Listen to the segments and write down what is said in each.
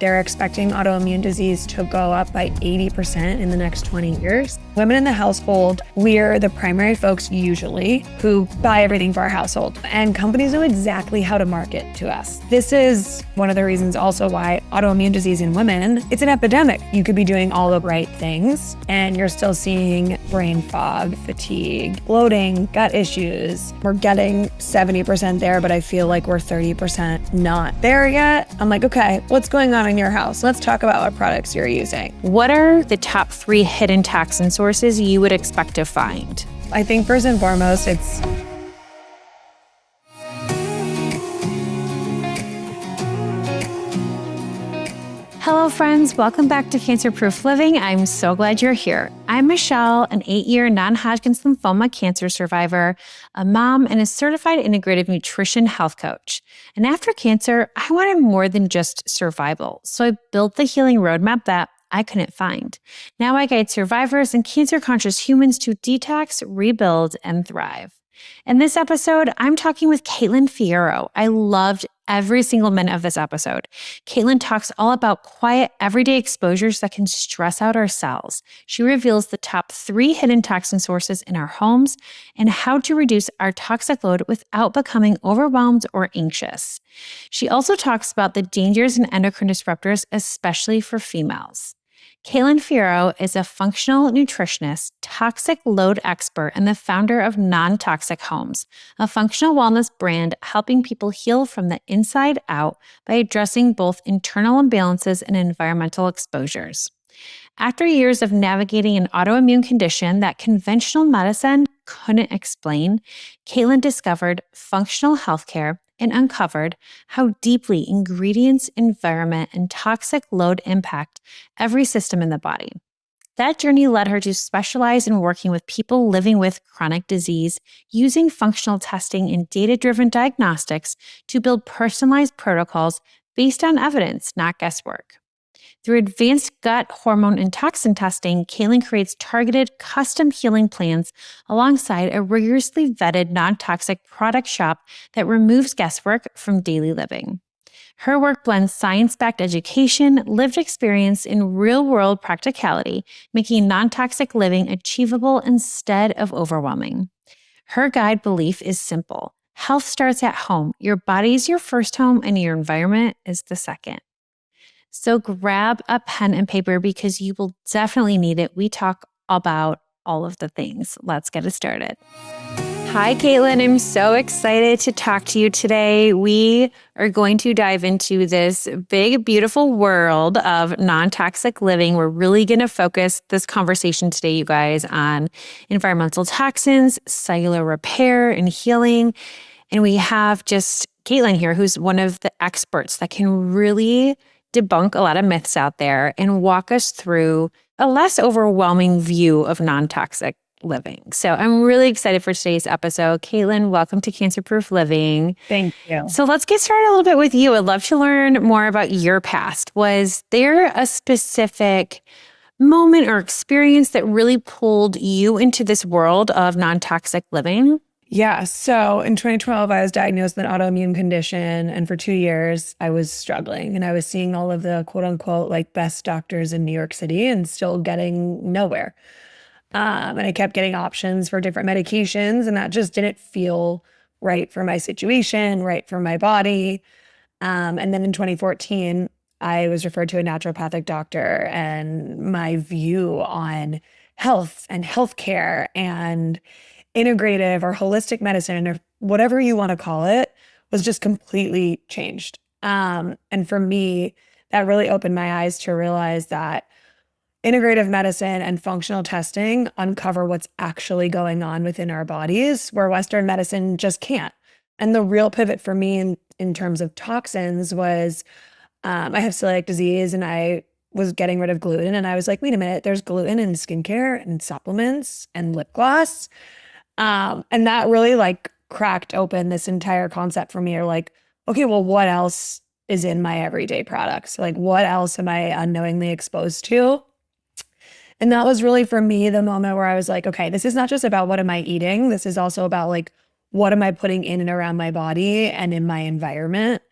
they're expecting autoimmune disease to go up by 80% in the next 20 years. Women in the household, we're the primary folks usually who buy everything for our household, and companies know exactly how to market to us. This is one of the reasons also why autoimmune disease in women, it's an epidemic. You could be doing all the right things and you're still seeing brain fog, fatigue, bloating, gut issues. We're getting 70% there, but I feel like we're 30% not there yet. I'm like, okay, what's going on in your house? Let's talk about what products you're using. What are the top 3 hidden toxin sources you would expect to find? I think first and foremost, it's Hello friends, welcome back to Cancer Proof Living. I'm so glad you're here. I'm Michelle, an 8-year non-Hodgkin's lymphoma cancer survivor, a mom, and a certified integrative nutrition health coach. And after cancer, I wanted more than just survival. So I built the healing roadmap that I couldn't find. Now I guide survivors and cancer-conscious humans to detox, rebuild, and thrive. In this episode, I'm talking with Caitlin Fierro. I loved every single minute of this episode. Caitlin talks all about quiet, everyday exposures that can stress out our cells. She reveals the top 3 hidden toxin sources in our homes and how to reduce our toxic load without becoming overwhelmed or anxious. She also talks about the dangers in endocrine disruptors, especially for females. Caitlin Fierro is a functional nutritionist, toxic load expert, and the founder of Non-Toxic Homes, a functional wellness brand helping people heal from the inside out by addressing both internal imbalances and environmental exposures. After years of navigating an autoimmune condition that conventional medicine couldn't explain, Caitlin discovered functional healthcare and uncovered how deeply ingredients, environment, and toxic load impact every system in the body. That journey led her to specialize in working with people living with chronic disease, using functional testing and data-driven diagnostics to build personalized protocols based on evidence, not guesswork. Through advanced gut, hormone, and toxin testing, Caitlin creates targeted, custom healing plans alongside a rigorously vetted, non-toxic product shop that removes guesswork from daily living. Her work blends science-backed education, lived experience, and real-world practicality, making non-toxic living achievable instead of overwhelming. Her guide belief is simple. Health starts at home. Your body is your first home, and your environment is the second. So grab a pen and paper because you will definitely need it. We talk about all of the things. Let's get it started. Hi, Caitlin. I'm so excited to talk to you today. We are going to dive into this big, beautiful world of non-toxic living. We're really going to focus this conversation today, you guys, on environmental toxins, cellular repair, and healing. And we have just Caitlin here, who's one of the experts that can really debunk a lot of myths out there and walk us through a less overwhelming view of non-toxic living. So I'm really excited for today's episode. Caitlin, welcome to Cancer Proof Living. Thank you. So let's get started a little bit with you. I'd love to learn more about your past. Was there a specific moment or experience that really pulled you into this world of non-toxic living? Yeah. So in 2012, I was diagnosed with an autoimmune condition. And for 2 years, I was struggling. And I was seeing all of the quote unquote like best doctors in New York City and still getting nowhere. And I kept getting options for different medications. And that just didn't feel right for my situation, right for my body. And then in 2014, I was referred to a naturopathic doctor. And my view on health and healthcare and integrative or holistic medicine or whatever you want to call it was just completely changed. And for me, that really opened my eyes to realize that integrative medicine and functional testing uncover what's actually going on within our bodies where Western medicine just can't. And the real pivot for me in terms of toxins was I have celiac disease and I was getting rid of gluten. And I was like, wait a minute, there's gluten in skincare and supplements and lip gloss. And that really like cracked open this entire concept for me. Or like, okay, well, what else is in my everyday products? Like, what else am I unknowingly exposed to? And that was really for me the moment where I was like, okay, this is not just about what am I eating. This is also about like, what am I putting in and around my body and in my environment?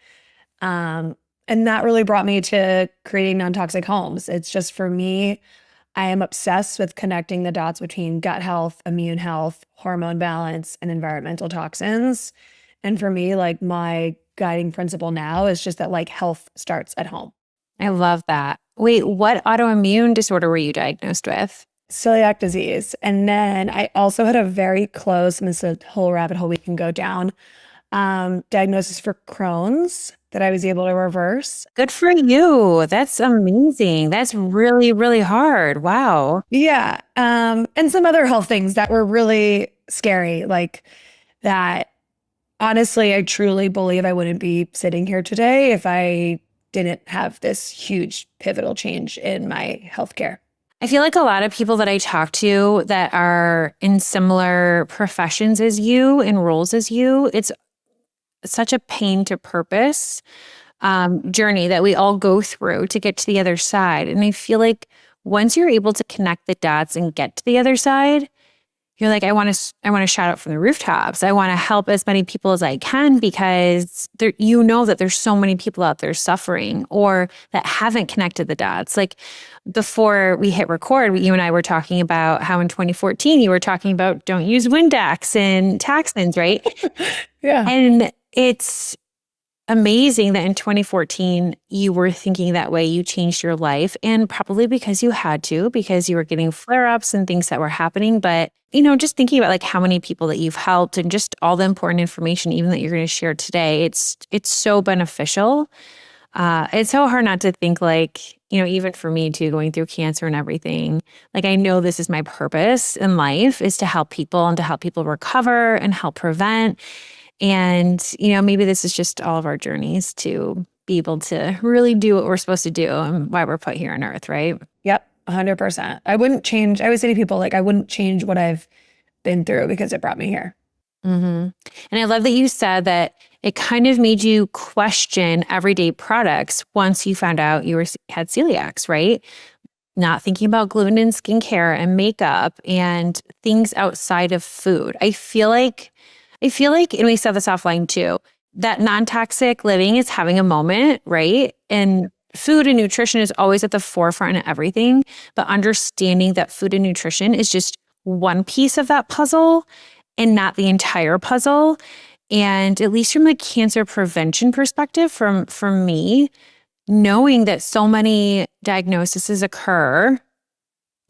And And that really brought me to creating non-toxic homes. It's just for me, I am obsessed with connecting the dots between gut health, immune health, hormone balance, and environmental toxins. And for me, like my guiding principle now is just that like health starts at home. I love that. Wait, what autoimmune disorder were you diagnosed with? Celiac disease. And then I also had a very close, and this is a whole rabbit hole we can go down, diagnosis for Crohn's that I was able to reverse. Good for you. That's amazing. That's really, really hard. Wow. Yeah. And some other health things that were really scary, like that. Honestly, I truly believe I wouldn't be sitting here today if I didn't have this huge pivotal change in my healthcare. I feel like a lot of people that I talk to that are in similar professions as you, in roles as you, it's such a pain to purpose journey that we all go through to get to the other side. And I feel like once you're able to connect the dots and get to the other side, you're like, I want to shout out from the rooftops. I want to help as many people as I can because there, you know that there's so many people out there suffering or that haven't connected the dots. Like before we hit record, you and I were talking about how in 2014 you were talking about don't use Windex and toxins, right? Yeah. And it's amazing that in 2014 you were thinking that way. You changed your life, and probably because you had to, because you were getting flare-ups and things that were happening. But just thinking about like how many people that you've helped and just all the important information, even that you're going to share today, it's so beneficial. It's so hard not to think like, even for me too, going through cancer and everything, like I know this is my purpose in life, is to help people and to help people recover and help prevent. And, maybe this is just all of our journeys to be able to really do what we're supposed to do and why we're put here on earth, right? Yep. 100%. I wouldn't change. I always say to people, like, I wouldn't change what I've been through because it brought me here. Mm-hmm. And I love that you said that it kind of made you question everyday products once you found out you had celiacs, right? Not thinking about gluten and skincare and makeup and things outside of food. I feel like, and we said this offline too, that non-toxic living is having a moment, right? And food and nutrition is always at the forefront of everything, but understanding that food and nutrition is just one piece of that puzzle and not the entire puzzle. And at least from the cancer prevention perspective, from me, knowing that so many diagnoses occur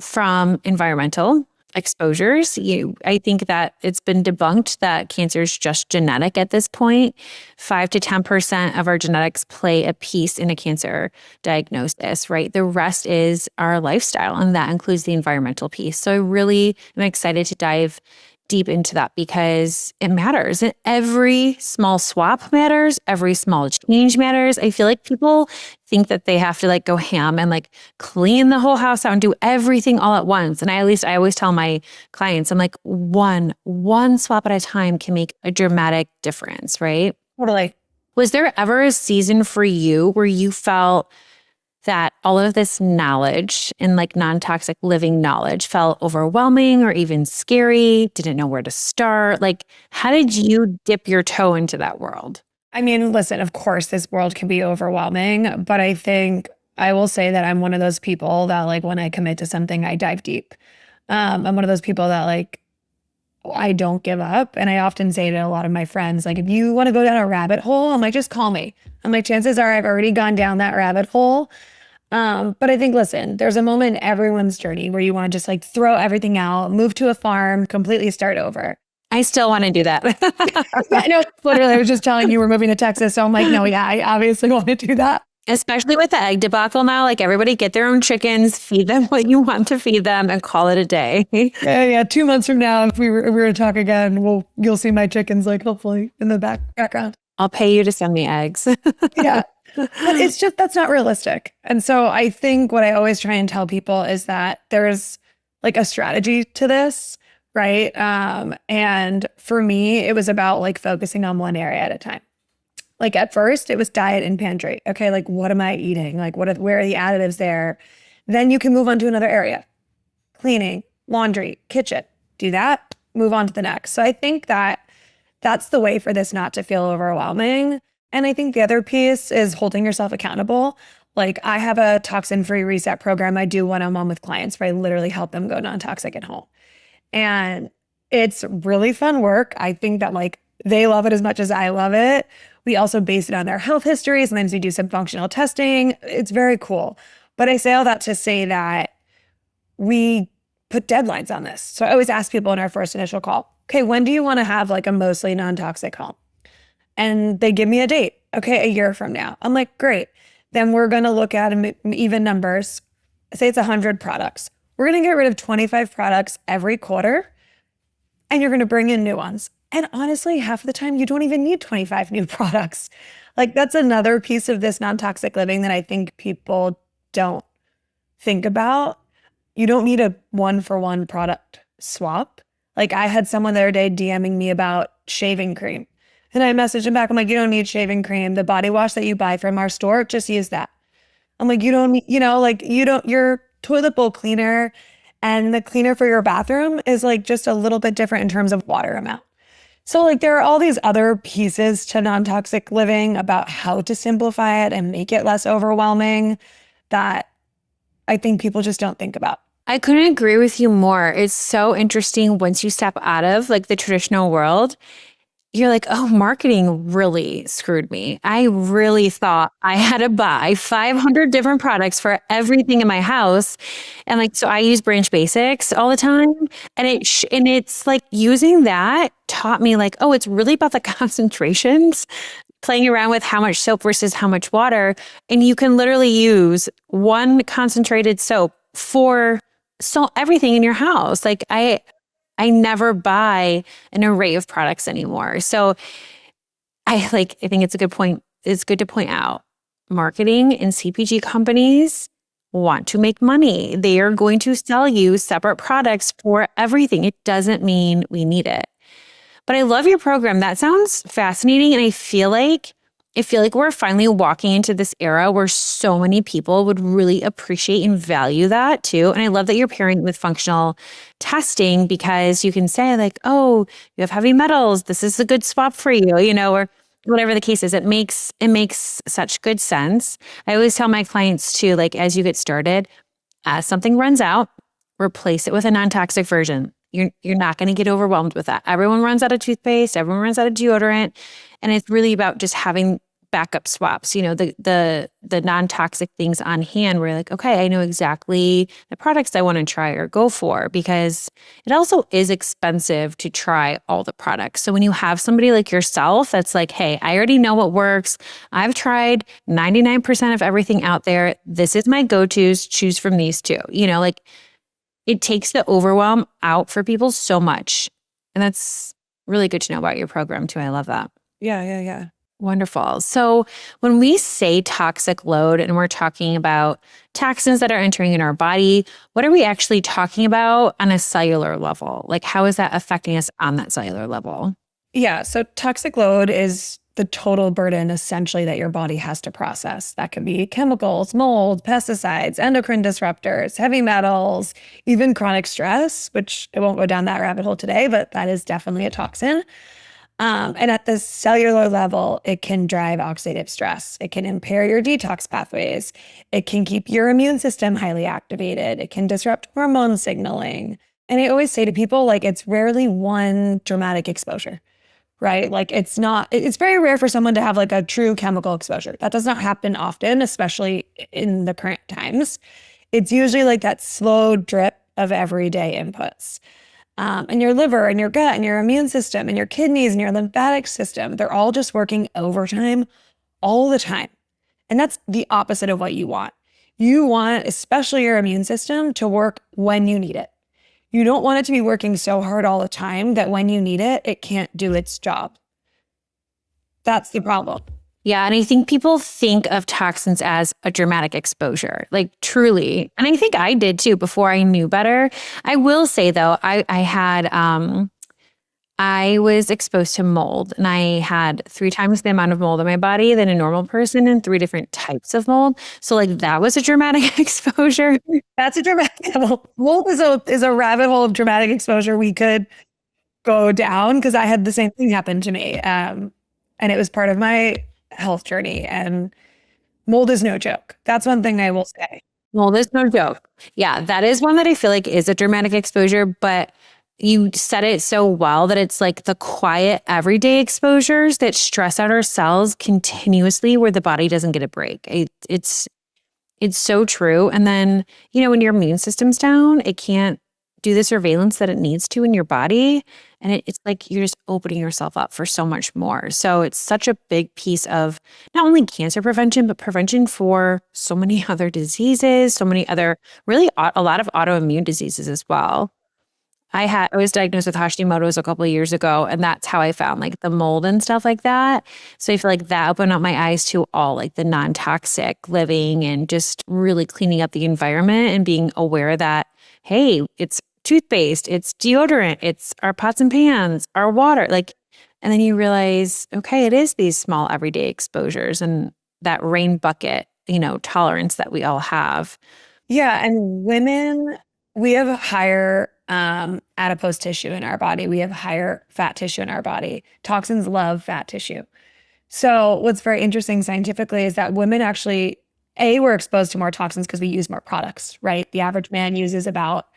from environmental exposures. I think that it's been debunked that cancer is just genetic at this point. 5 to 10% of our genetics play a piece in a cancer diagnosis, right? The rest is our lifestyle, and that includes the environmental piece. So I really am excited to dive deep into that because it matters. And every small swap matters. Every small change matters. I feel like people think that they have to like go ham and like clean the whole house out and do everything all at once. And I always tell my clients, I'm like, one swap at a time can make a dramatic difference, right? Totally. Was there ever a season for you where you felt that all of this knowledge and like non-toxic living knowledge felt overwhelming or even scary, didn't know where to start? Like, how did you dip your toe into that world? I mean, listen, of course, this world can be overwhelming, but I think I will say that I'm one of those people that like when I commit to something, I dive deep. I'm one of those people that like, I don't give up. And I often say to a lot of my friends, like, if you want to go down a rabbit hole, I'm like, just call me. I'm like, chances are I've already gone down that rabbit hole. But I think, listen, there's a moment in everyone's journey where you want to just like throw everything out, move to a farm, completely start over. I still want to do that. Yeah, no, literally, I was just telling you we're moving to Texas. So I'm like, no, yeah, I obviously want to do that. Especially with the egg debacle now, like everybody get their own chickens, feed them what you want to feed them and call it a day. Yeah. 2 months from now, if we were to talk again, you'll see my chickens like hopefully in the background. I'll pay you to send me eggs. Yeah. But it's just, that's not realistic. And so I think what I always try and tell people is that there's like a strategy to this, right? And for me, it was about like focusing on one area at a time. Like at first it was diet and pantry. Okay. Like what am I eating? Like where are the additives there? Then you can move on to another area, cleaning, laundry, kitchen, do that, move on to the next. So I think that that's the way for this not to feel overwhelming. And I think the other piece is holding yourself accountable. Like I have a toxin-free reset program I do one-on-one with clients where I literally help them go non-toxic at home. And it's really fun work. I think that like they love it as much as I love it. We also base it on their health history. Sometimes we do some functional testing. It's very cool. But I say all that to say that we put deadlines on this. So I always ask people in our first initial call, okay, when do you want to have like a mostly non-toxic home? And they give me a date. Okay, a year from now. I'm like, great. Then we're going to look at even numbers. Say it's 100 products. We're going to get rid of 25 products every quarter, and you're going to bring in new ones. And honestly, half of the time, you don't even need 25 new products. Like that's another piece of this non-toxic living that I think people don't think about. You don't need a one-for-one product swap. Like I had someone the other day DMing me about shaving cream. And I messaged him back. I'm like, you don't need shaving cream. The body wash that you buy from our store, just use that. I'm like, you don't need, like you don't, your toilet bowl cleaner and the cleaner for your bathroom is like just a little bit different in terms of water amount. So like there are all these other pieces to non-toxic living about how to simplify it and make it less overwhelming that I think people just don't think about. I couldn't agree with you more. It's so interesting once you step out of like the traditional world. You're like, oh, marketing really screwed me. I really thought I had to buy 500 different products for everything in my house. And like, so I use Branch Basics all the time. And it's like using that taught me like, oh, it's really about the concentrations, playing around with how much soap versus how much water. And you can literally use one concentrated soap for everything in your house. Like I never buy an array of products anymore. So I think it's a good point. It's good to point out marketing and CPG companies want to make money. They are going to sell you separate products for everything. It doesn't mean we need it. But I love your program. That sounds fascinating. And I feel like we're finally walking into this era where so many people would really appreciate and value that too. And I love that you're pairing with functional testing because you can say like, oh, you have heavy metals. This is a good swap for you, or whatever the case is. It makes such good sense. I always tell my clients too, like as you get started, as something runs out, replace it with a non-toxic version. You're not going to get overwhelmed with that. Everyone runs out of toothpaste. Everyone runs out of deodorant. And it's really about just having backup swaps, the non-toxic things on hand where you're like, okay, I know exactly the products I want to try or go for because it also is expensive to try all the products. So when you have somebody like yourself that's like, hey, I already know what works. I've tried 99% of everything out there. This is my go-tos. Choose from these two. Like it takes the overwhelm out for people so much. And that's really good to know about your program too. I love that. Yeah. Wonderful. So when we say toxic load and we're talking about toxins that are entering in our body, what are we actually talking about on a cellular level? Like how is that affecting us on that cellular level? Yeah. So toxic load is the total burden essentially that your body has to process. That could be chemicals, mold, pesticides, endocrine disruptors, heavy metals, even chronic stress, which I won't go down that rabbit hole today, but that is definitely a toxin. And at the cellular level, it can drive oxidative stress. It can impair your detox pathways. It can keep your immune system highly activated. It can disrupt hormone signaling. And I always say to people, like, it's rarely one dramatic exposure, right? Like, it's very rare for someone to have like a true chemical exposure. That does not happen often, especially in the current times. It's usually like that slow drip of everyday inputs. And your liver and your gut and your immune system and your kidneys and your lymphatic system, they're all just working overtime all the time. And that's the opposite of what you want. You want, especially your immune system, to work when you need it. You don't want it to be working so hard all the time that when you need it, it can't do its job. That's the problem. Yeah. And I think people think of toxins as a dramatic exposure, like truly. And I think I did too before I knew better. I will say though, I was exposed to mold and I had 3 times the amount of mold in my body than a normal person and 3 different types of mold. So like that was a dramatic exposure. That's a dramatic mold is a rabbit hole of dramatic exposure we could go down because I had the same thing happen to me. And it was part of my health journey, and mold is no joke. That's one thing I will say. Well, there's no joke. Yeah, that is one that I feel like is a dramatic exposure, but you said it so well that it's like the quiet everyday exposures that stress out our cells continuously where the body doesn't get a break. It's so true. And then, when your immune system's down, it can't do the surveillance that it needs to in your body. And it's like you're just opening yourself up for so much more. So it's such a big piece of not only cancer prevention, but prevention for so many other diseases, so many other, really a lot of autoimmune diseases as well. I was diagnosed with Hashimoto's a couple of years ago, and that's how I found like the mold and stuff like that. So I feel like that opened up my eyes to all like the non-toxic living and just really cleaning up the environment and being aware that, hey, it's toothpaste, it's deodorant, it's our pots and pans, our water. And then you realize, okay, it is these small everyday exposures and that rain bucket, tolerance that we all have. Yeah, and women, we have a higher adipose tissue in our body. We have higher fat tissue in our body. Toxins love fat tissue. So what's very interesting scientifically is that women actually, we're exposed to more toxins because we use more products, right? The average man uses about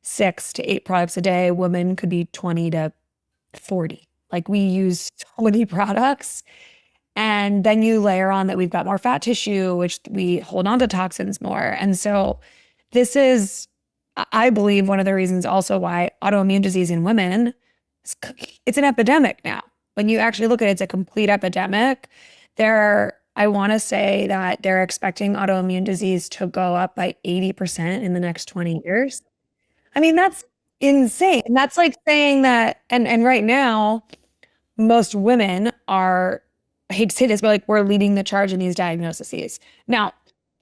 6 to 8 products a day. Women could be 20 to 40. Like we use so many products. And then you layer on that we've got more fat tissue, which we hold on to toxins more. And so this is, I believe, one of the reasons also why autoimmune disease in women, it's an epidemic now. When you actually look at it, it's a complete epidemic. I want to say that they're expecting autoimmune disease to go up by 80% in the next 20 years. I mean, that's insane. And that's like saying that, and right now, most women are, I hate to say this, but like we're leading the charge in these diagnoses. Now,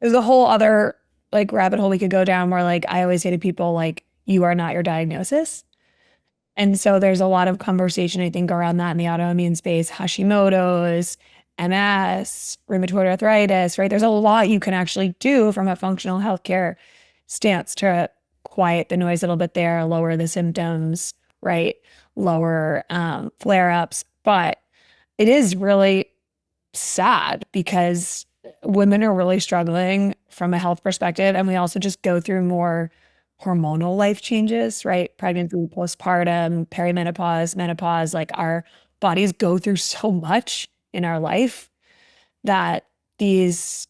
there's a whole other like rabbit hole we could go down where like I always say to people, like, you are not your diagnosis. And so there's a lot of conversation, I think, around that in the autoimmune space, Hashimoto's, MS, rheumatoid arthritis, right? There's a lot you can actually do from a functional healthcare stance to quiet the noise a little bit there, lower the symptoms, right? Lower flare-ups. But it is really sad because women are really struggling from a health perspective. And we also just go through more hormonal life changes, right? Pregnancy, postpartum, perimenopause, menopause, like our bodies go through so much in our life that these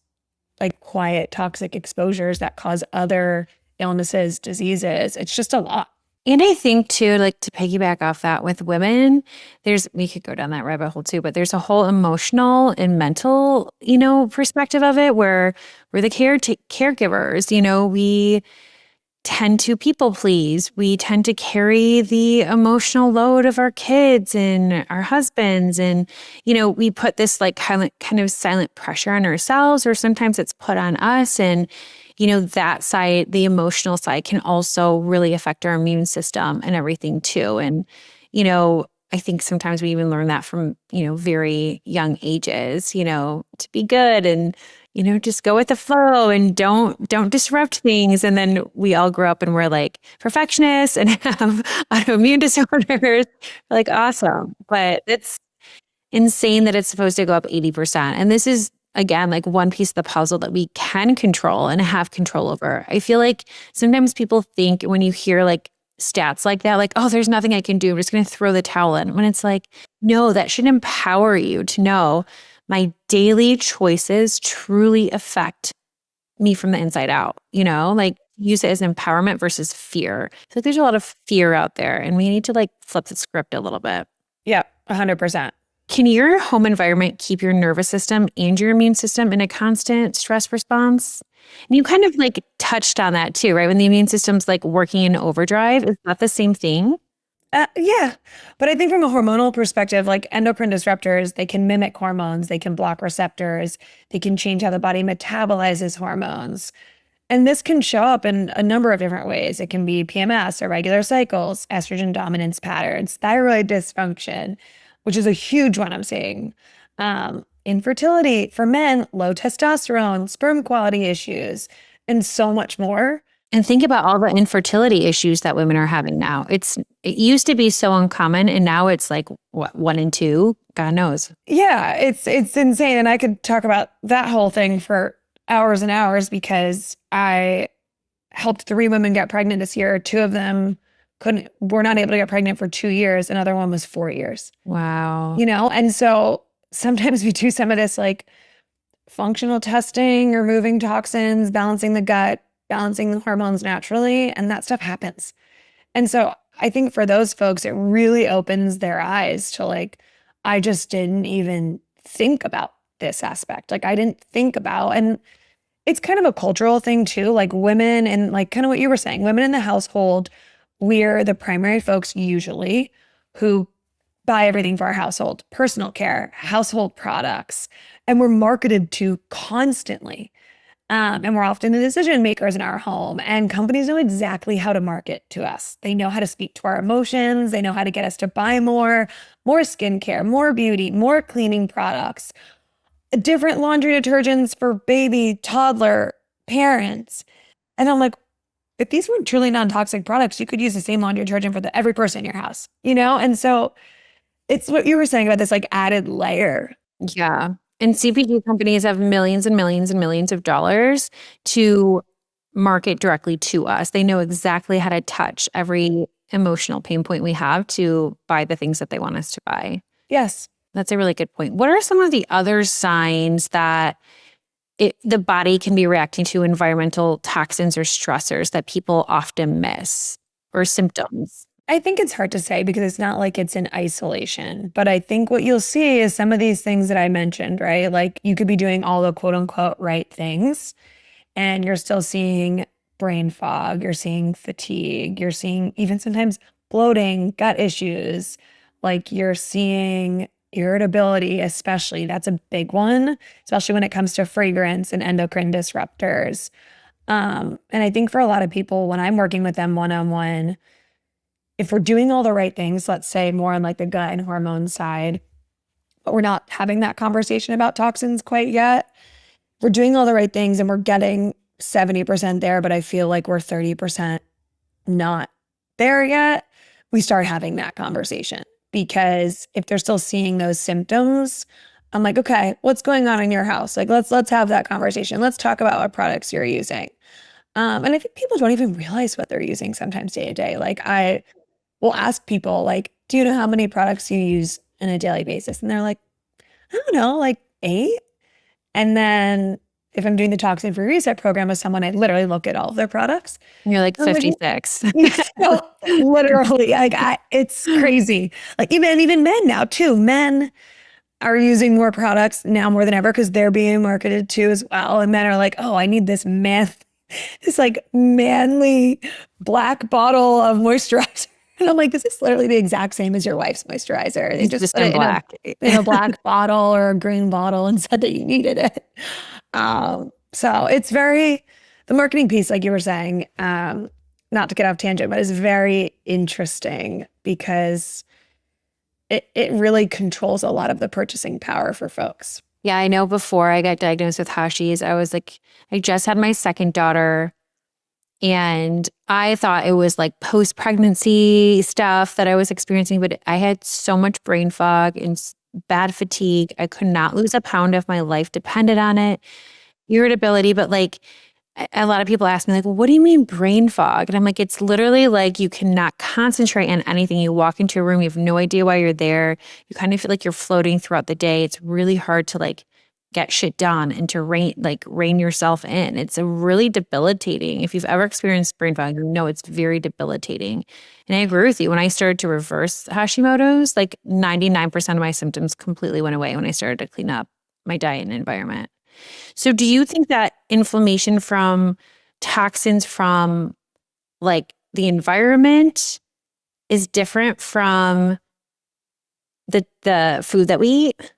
like quiet toxic exposures that cause other illnesses, diseases, it's just a lot. And I think too, like to piggyback off that with women, we could go down that rabbit hole too, but there's a whole emotional and mental, perspective of it where we're the caregivers, we tend to people please. We tend to carry the emotional load of our kids and our husbands. And, we put this like kind of silent pressure on ourselves, or sometimes it's put on us. And, that side, the emotional side can also really affect our immune system and everything too. And, I think sometimes we even learn that from, very young ages, to be good and, just go with the flow and don't disrupt things. And then we all grow up and we're like perfectionists and have autoimmune disorders. We're like, awesome. But it's insane that it's supposed to go up 80%. And this is, again, like one piece of the puzzle that we can control and have control over. I feel like sometimes people think when you hear like stats like that, like, oh, there's nothing I can do. I'm just going to throw the towel in. When it's like, no, that should empower you to know my daily choices truly affect me from the inside out, like use it as empowerment versus fear. So there's a lot of fear out there and we need to like flip the script a little bit. Yeah, 100%. Can your home environment keep your nervous system and your immune system in a constant stress response? And you kind of like touched on that too, right? When the immune system's like working in overdrive, is that the same thing? Yeah. But I think from a hormonal perspective, like endocrine disruptors, they can mimic hormones, they can block receptors, they can change how the body metabolizes hormones. And this can show up in a number of different ways. It can be PMS, irregular cycles, estrogen dominance patterns, thyroid dysfunction, which is a huge one I'm seeing. Infertility for men, low testosterone, sperm quality issues, and so much more. And think about all the infertility issues that women are having now. It used to be so uncommon, and now it's like what, 1 in 2? God knows. Yeah, it's insane. And I could talk about that whole thing for hours and hours because I helped 3 women get pregnant this year. Two of them were not able to get pregnant for 2 years. Another one was 4 years. Wow. And so sometimes we do some of this like functional testing, removing toxins, balancing the gut, balancing the hormones naturally, and that stuff happens. And so I think for those folks, it really opens their eyes to like, I just didn't even think about this aspect. Like I didn't think about, and it's kind of a cultural thing too. Like women and like kind of what you were saying, women in the household, we're the primary folks usually who buy everything for our household, personal care, household products, and we're marketed to constantly. And we're often the decision makers in our home, and companies know exactly how to market to us. They know how to speak to our emotions. They know how to get us to buy more skincare, more beauty, more cleaning products, different laundry detergents for baby, toddler, parents. And I'm like, if these were truly non-toxic products, you could use the same laundry detergent for every person in your house. And so it's what you were saying about this like added layer. Yeah. And CPG companies have millions and millions and millions of dollars to market directly to us. They know exactly how to touch every emotional pain point we have to buy the things that they want us to buy. Yes. That's a really good point. What are some of the other signs that the body can be reacting to environmental toxins or stressors that people often miss, or symptoms? I think it's hard to say because it's not like it's in isolation. But I think what you'll see is some of these things that I mentioned, right? Like you could be doing all the quote unquote right things and you're still seeing brain fog, you're seeing fatigue, you're seeing even sometimes bloating, gut issues, like you're seeing irritability, especially. That's a big one, especially when it comes to fragrance and endocrine disruptors. And I think for a lot of people, when I'm working with them one on one, if we're doing all the right things, let's say more on like the gut and hormone side, but we're not having that conversation about toxins quite yet, we're doing all the right things and we're getting 70% there, but I feel like we're 30% not there yet, we start having that conversation. Because if they're still seeing those symptoms, I'm like, okay, what's going on in your house? Like, let's have that conversation. Let's talk about what products you're using. And I think people don't even realize what they're using sometimes day to day. Like I will ask people, like, do you know how many products you use on a daily basis? And they're like, I don't know, like 8. And then if I'm doing the toxin free reset program with someone, I literally look at all of their products. You're like I'm like, 56. no, literally, like it's crazy. Like even men now too. Men are using more products now more than ever because they're being marketed to as well. And men are like, oh, I need this like manly black bottle of moisturizer. And I'm like, this is literally the exact same as your wife's moisturizer. They It's just just put in it black. in a black bottle or a green bottle and said that you needed it. So it's the marketing piece, like you were saying, not to get off tangent, but it's very interesting because it really controls a lot of the purchasing power for folks. Yeah, I know before I got diagnosed with Hashis, I was like, I just had my second daughter. And I thought it was like post-pregnancy stuff that I was experiencing, but I had so much brain fog and bad fatigue. I could not lose a pound if my life depended on it. Irritability, but like a lot of people ask me, like, well, what do you mean brain fog? And I'm like, it's literally like you cannot concentrate on anything. You walk into a room, you have no idea why you're there. You kind of feel like you're floating throughout the day. It's really hard to like get shit done and to rein yourself in. It's a really debilitating. If you've ever experienced brain fog, you know it's very debilitating. And I agree with you. When I started to reverse Hashimoto's, like 99% of my symptoms completely went away when I started to clean up my diet and environment. So do you think that inflammation from toxins from like the environment is different from the food that we eat?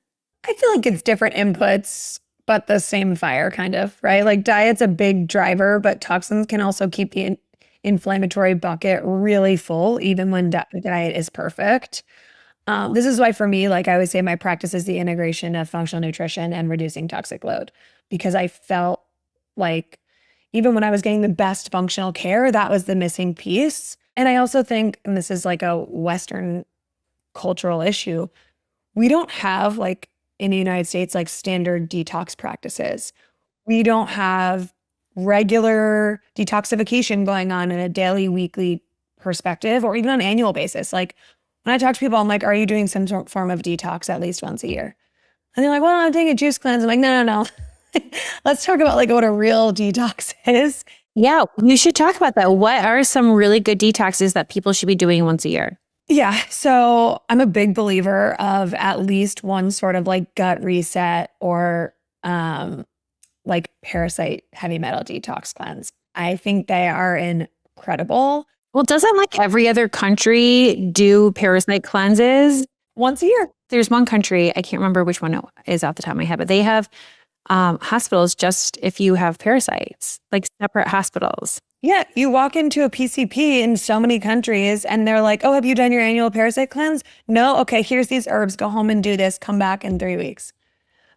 I feel like it's different inputs, but the same fire kind of, right? Like diet's a big driver, but toxins can also keep the inflammatory bucket really full, even when the diet is perfect. This is why for me, like I always say, my practice is the integration of functional nutrition and reducing toxic load because I felt like even when I was getting the best functional care, that was the missing piece. And I also think, and this is like a Western cultural issue, we don't have like in the United States, like standard detox practices. We don't have regular detoxification going on in a daily, weekly perspective, or even on an annual basis. Like when I talk to people, I'm like, are you doing some form of detox at least once a year? And they're like, well, I'm taking a juice cleanse. I'm like, no. Let's talk about like what a real detox is. Yeah, you should talk about that. What are some really good detoxes that people should be doing once a year? Yeah. So I'm a big believer of at least one sort of like gut reset or like parasite heavy metal detox cleanse. I think they are incredible. Well, doesn't like every other country do parasite cleanses? Once a year. There's one country, I can't remember which one it is off the top of my head, but they have hospitals just if you have parasites, like separate hospitals. Yeah, you walk into a PCP in so many countries and they're like, oh, have you done your annual parasite cleanse? No? Okay, here's these herbs. Go home and do this. Come back in 3 weeks.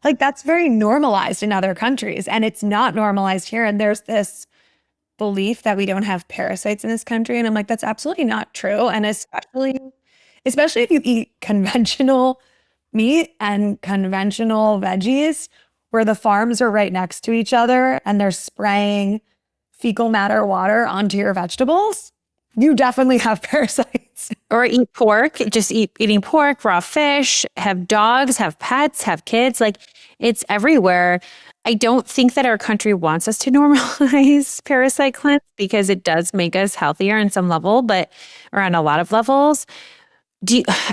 Like that's very normalized in other countries and it's not normalized here. And there's this belief that we don't have parasites in this country. And I'm like, that's absolutely not true. And especially if you eat conventional meat and conventional veggies where the farms are right next to each other and they're spraying fecal matter water onto your vegetables, you definitely have parasites. Or eat pork, just eating pork, raw fish, have dogs, have pets, have kids. Like it's everywhere. I don't think that our country wants us to normalize parasite cleanse because it does make us healthier in some level, or on a lot of levels.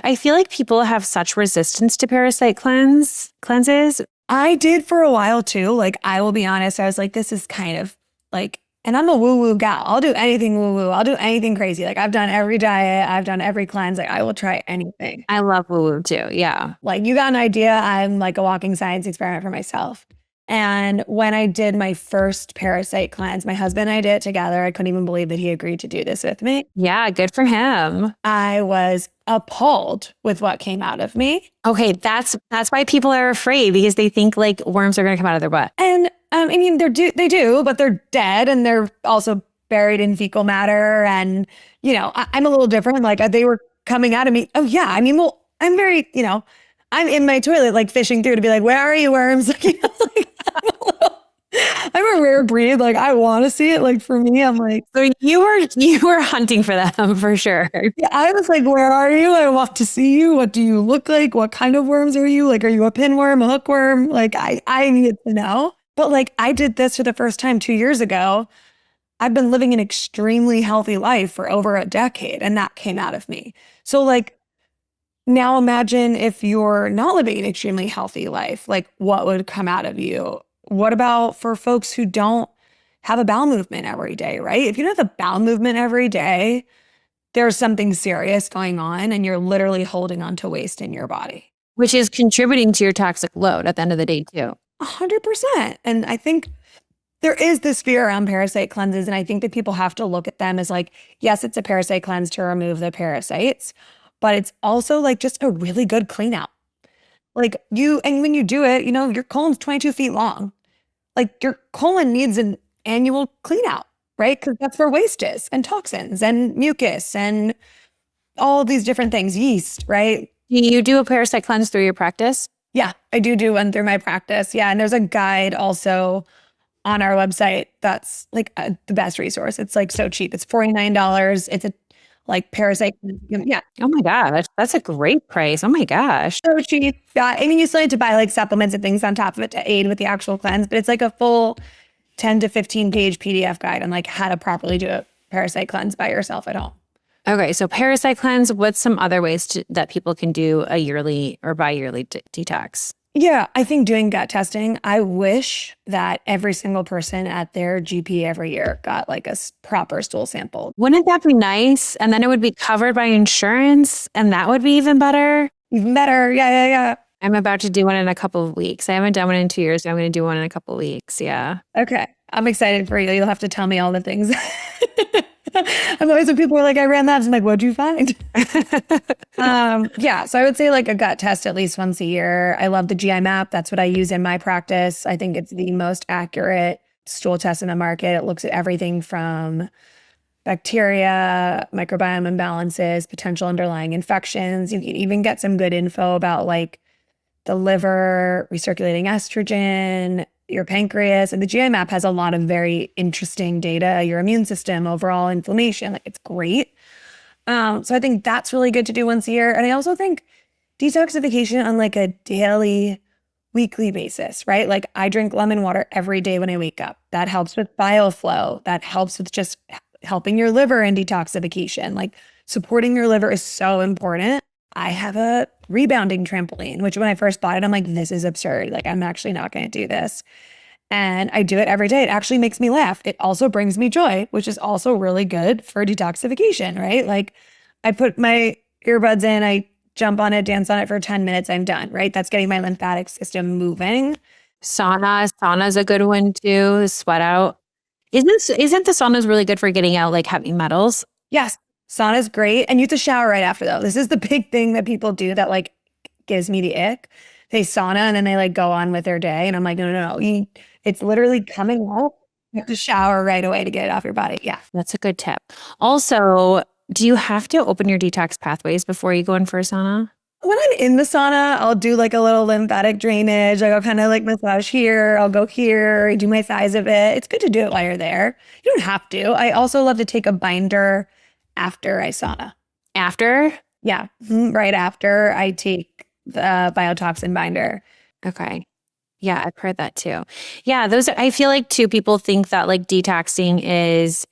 I feel like people have such resistance to parasite cleanses. I did for a while too. Like, I will be honest, I was like, this is kind of like, and I'm a woo-woo gal. I'll do anything woo-woo. I'll do anything crazy. Like, I've done every diet. I've done every cleanse. Like, I will try anything. I love woo-woo too. Yeah. Like, you got an idea. I'm like a walking science experiment for myself. And when I did my first parasite cleanse, my husband and I did it together. I couldn't even believe that he agreed to do this with me. Yeah, good for him. I was appalled with what came out of me. Okay, that's why people are afraid because they think like worms are going to come out of their butt. And I mean, they do, but they're dead and they're also buried in fecal matter. And, you know, I'm a little different. Like they were coming out of me. Oh yeah. I mean, well, I'm very, you know, I'm in my toilet, like fishing through to be like, where are you, worms? Like, you know, like, I'm a rare breed. Like I want to see it. Like for me, I'm like, so you were hunting for them for sure. Yeah, I was like, where are you? I want to see you. What do you look like? What kind of worms are you? Like, are you a pinworm, a hookworm? Like I needed to know. But like I did this for the first time 2 years ago. I've been living an extremely healthy life for over a decade and that came out of me. So like, now imagine if you're not living an extremely healthy life, like what would come out of you? What about for folks who don't have a bowel movement every day, right? If you don't have a bowel movement every day, there's something serious going on and you're literally holding on to waste in your body. Which is contributing to your toxic load at the end of the day too. 100%. And I think there is this fear around parasite cleanses. And I think that people have to look at them as like, yes, it's a parasite cleanse to remove the parasites, but it's also like just a really good clean out. Like and when you do it, you know, your colon's 22 feet long. Like your colon needs an annual clean out, right? Because that's where waste is and toxins and mucus and all these different things, yeast, right? Do you do a parasite cleanse through your practice? Yeah, I do one through my practice. Yeah. And there's a guide also on our website that's like the best resource. It's like so cheap. It's $49. It's a like parasite. Yeah. Oh my gosh. That's a great price. Oh my gosh. So cheap. Yeah. I mean, you still need to buy like supplements and things on top of it to aid with the actual cleanse, but it's like a full 10 to 15 page PDF guide on like how to properly do a parasite cleanse by yourself at home. Okay. So parasite cleanse, what's some other ways that people can do a yearly or bi-yearly detox? Yeah, I think doing gut testing, I wish that every single person at their GP every year got like a proper stool sample. Wouldn't that be nice? And then it would be covered by insurance and that would be even better. Even better. Yeah. I'm about to do one in a couple of weeks. I haven't done one in 2 years. So I'm going to do one in a couple of weeks. Yeah. Okay. I'm excited for you. You'll have to tell me all the things. I'm always when people are like, I ran that. I'm like, what'd you find? Yeah. So I would say like a gut test at least once a year. I love the GI map. That's what I use in my practice. I think it's the most accurate stool test in the market. It looks at everything from bacteria, microbiome imbalances, potential underlying infections. You can even get some good info about like the liver, recirculating estrogen, your pancreas. And the GI map has a lot of very interesting data, your immune system, overall inflammation. Like it's great. So I think that's really good to do once a year. And I also think detoxification on like a daily, weekly basis, right? Like I drink lemon water every day when I wake up. That helps with bile flow. That helps with just helping your liver in detoxification. Like supporting your liver is so important. I have a rebounding trampoline, which when I first bought it, I'm like, this is absurd. Like I'm actually not going to do this. And I do it every day. It actually makes me laugh. It also brings me joy, which is also really good for detoxification, right? Like I put my earbuds in, I jump on it, dance on it for 10 minutes, I'm done, right? That's getting my lymphatic system moving. Sauna's a good one too. The sweat out. Isn't the saunas really good for getting out like heavy metals? Yes, sauna is great. And you have to shower right after though. This is the big thing that people do that like gives me the ick. They sauna and then they like go on with their day. And I'm like, no. It's literally coming out. You have to shower right away to get it off your body. Yeah. That's a good tip. Also, do you have to open your detox pathways before you go in for a sauna? When I'm in the sauna, I'll do like a little lymphatic drainage. Like I'll kind of like massage here. I'll go here, do my thighs a bit. It's good to do it while you're there. You don't have to. I also love to take a binder after I sauna. After? Yeah. Right after I take the biotoxin binder. Okay. Yeah, I've heard that too. Yeah, I feel like too, people think that like detoxing is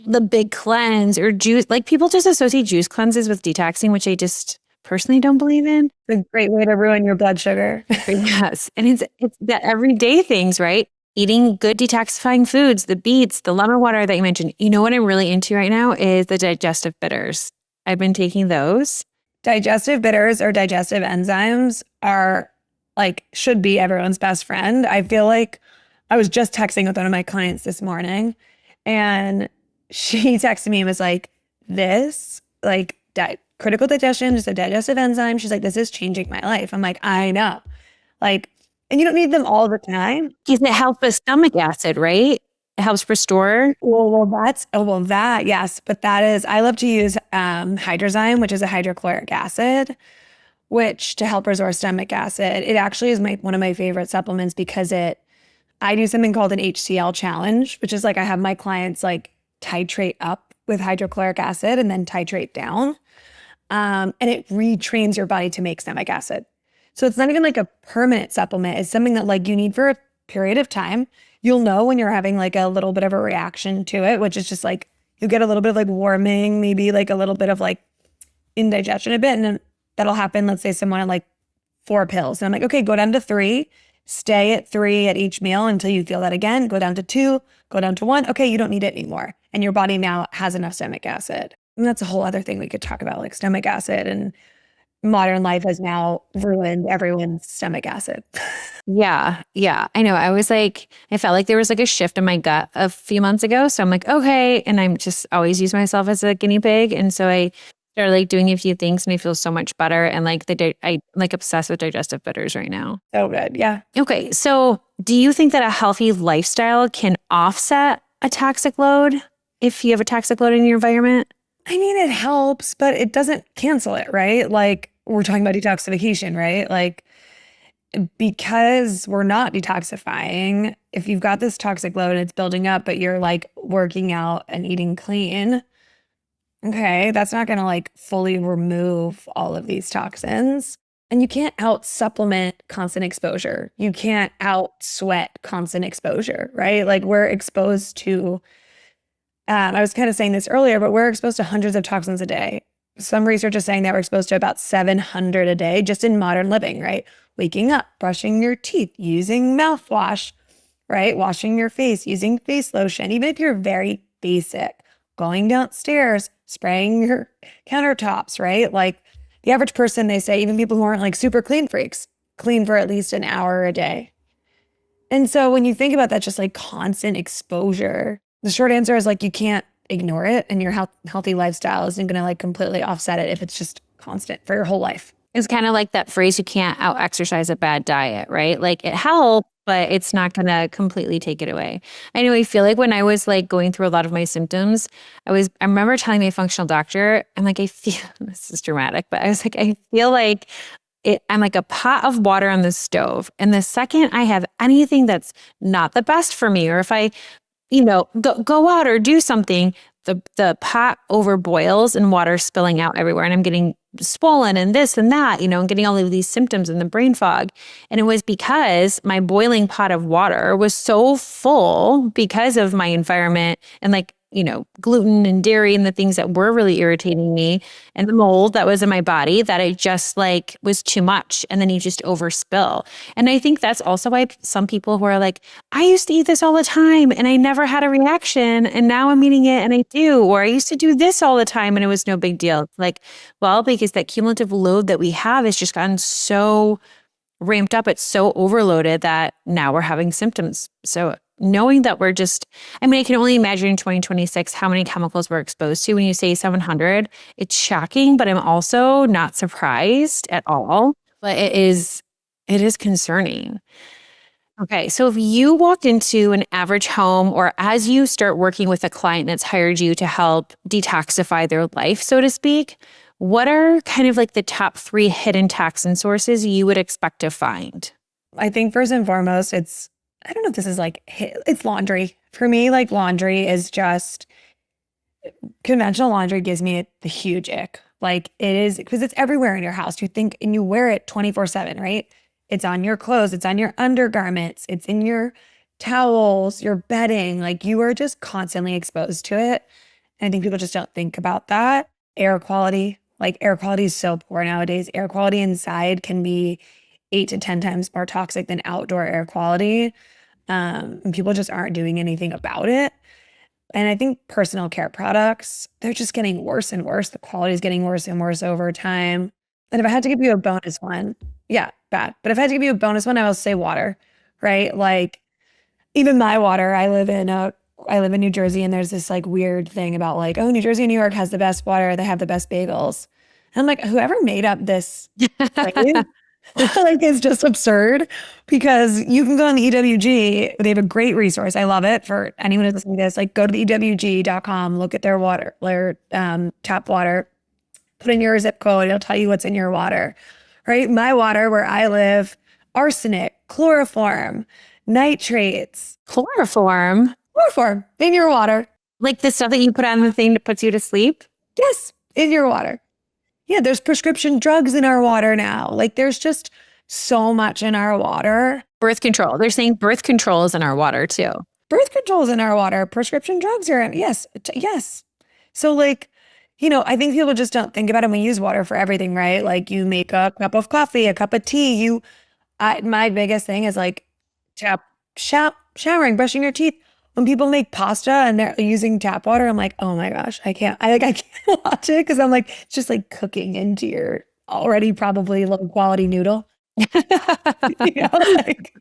the big cleanse or juice. Like people just associate juice cleanses with detoxing, which I just personally don't believe in. It's a great way to ruin your blood sugar. Yes. And it's that everyday things, right? Eating good detoxifying foods, the beets, the lemon water that you mentioned. You know what I'm really into right now is the digestive bitters. I've been taking those. Digestive bitters or digestive enzymes are like should be everyone's best friend. I feel like I was just texting with one of my clients this morning and she texted me and was like, this like critical digestion is a digestive enzyme. She's like, this is changing my life. I'm like, I know. Like, and you don't need them all the time. Because it helps with stomach acid, right? It helps restore. That, yes. But that is, I love to use hydrozyme, which is a hydrochloric acid, which to help restore stomach acid. It actually is one of my favorite supplements because I do something called an HCl challenge, which is like I have my clients like titrate up with hydrochloric acid and then titrate down. And it retrains your body to make stomach acid. So it's not even like a permanent supplement. It's something that like you need for a period of time. You'll know when you're having like a little bit of a reaction to it, which is just like, you get a little bit of like warming, maybe like a little bit of like indigestion a bit. And then that'll happen. Let's say someone had like 4 pills. And I'm like, okay, go down to 3, stay at 3 at each meal until you feel that again. Go down to 2, go down to 1. Okay, you don't need it anymore. And your body now has enough stomach acid. And that's a whole other thing we could talk about, like stomach acid, and modern life has now ruined everyone's stomach acid. Yeah. I know. I felt like there was like a shift in my gut a few months ago. So I'm like, okay. And I'm just always use myself as a guinea pig. And so I started like doing a few things and I feel so much better. And like I like obsessed with digestive bitters right now. So good. Yeah. Okay. So do you think that a healthy lifestyle can offset a toxic load if you have a toxic load in your environment? I mean, it helps, but it doesn't cancel it, right? Like we're talking about detoxification, right? Like because we're not detoxifying, if you've got this toxic load and it's building up, but you're like working out and eating clean, okay, that's not going to like fully remove all of these toxins. And you can't out supplement constant exposure. You can't out sweat constant exposure, right? Like we're exposed to, I was kind of saying this earlier, but we're exposed to hundreds of toxins a day. Some research is saying that we're exposed to about 700 a day just in modern living, right? Waking up, brushing your teeth, using mouthwash, right? Washing your face, using face lotion, even if you're very basic, going downstairs, spraying your countertops, right? Like the average person, they say, even people who aren't like super clean freaks, clean for at least an hour a day. And so when you think about that, just like constant exposure, the short answer is like you can't ignore it, and your healthy lifestyle isn't going to like completely offset it if it's just constant for your whole life. It's kind of like that phrase, you can't out exercise a bad diet, right? Like it helps, but it's not going to completely take it away. I know I feel like when I was like going through a lot of my symptoms, I remember telling my functional doctor, I'm like, I feel, this is dramatic, but I was like, I feel like I'm like a pot of water on the stove. And the second I have anything that's not the best for me, or if I go out or do something, the pot overboils and water spilling out everywhere. And I'm getting swollen and this and that, and getting all of these symptoms and the brain fog. And it was because my boiling pot of water was so full because of my environment and like, gluten and dairy and the things that were really irritating me and the mold that was in my body that it just like was too much. And then you just overspill. And I think that's also why some people who are like, I used to eat this all the time and I never had a reaction. And now I'm eating it and I do. Or I used to do this all the time and it was no big deal. Like, well, because that cumulative load that we have has just gotten so ramped up. It's so overloaded that now we're having symptoms. So knowing that I can only imagine in 2026 how many chemicals we're exposed to. When you say 700, it's shocking, but I'm also not surprised at all. But it is concerning. Okay, so if you walked into an average home or as you start working with a client that's hired you to help detoxify their life, so to speak, what are kind of like the top 3 hidden toxin sources you would expect to find? I think first and foremost, I don't know if this is like, it's laundry. For me, like laundry is just, conventional laundry gives me the huge ick. Like it is, because it's everywhere in your house. You think, and you wear it 24/7, right? It's on your clothes, it's on your undergarments, it's in your towels, your bedding. Like you are just constantly exposed to it. And I think people just don't think about that. Air quality, like air quality is so poor nowadays. Air quality inside can be 8 to 10 times more toxic than outdoor air quality. And people just aren't doing anything about it. And I think personal care products, they're just getting worse and worse. The quality is getting worse and worse over time. And if I had to give you a bonus one, yeah, bad. But if I had to give you a bonus one, I will say water, right? Like even my water, I live in New Jersey and there's this like weird thing about like, oh, New Jersey and New York has the best water. They have the best bagels. And I'm like, whoever made up this phrase, like it's just absurd because you can go on the EWG. They have a great resource. I love it for anyone who's listening to this. Like go to the EWG.com, look at their water, their tap water, put in your zip code. It'll tell you what's in your water, right? My water where I live, arsenic, chloroform, nitrates, chloroform in your water. Like the stuff that you put on the thing that puts you to sleep? Yes, in your water. Yeah, there's prescription drugs in our water now. Like there's just so much in our water. Birth control. They're saying birth control is in our water too. Birth control is in our water. Prescription drugs are in. Yes. Yes. So like, I think people just don't think about it. We use water for everything, right? Like you make a cup of coffee, a cup of tea. My biggest thing is like showering, brushing your teeth. When people make pasta and they're using tap water, I'm like, oh my gosh, I can't watch it because I'm like, it's just like cooking into your already probably low quality noodle. Like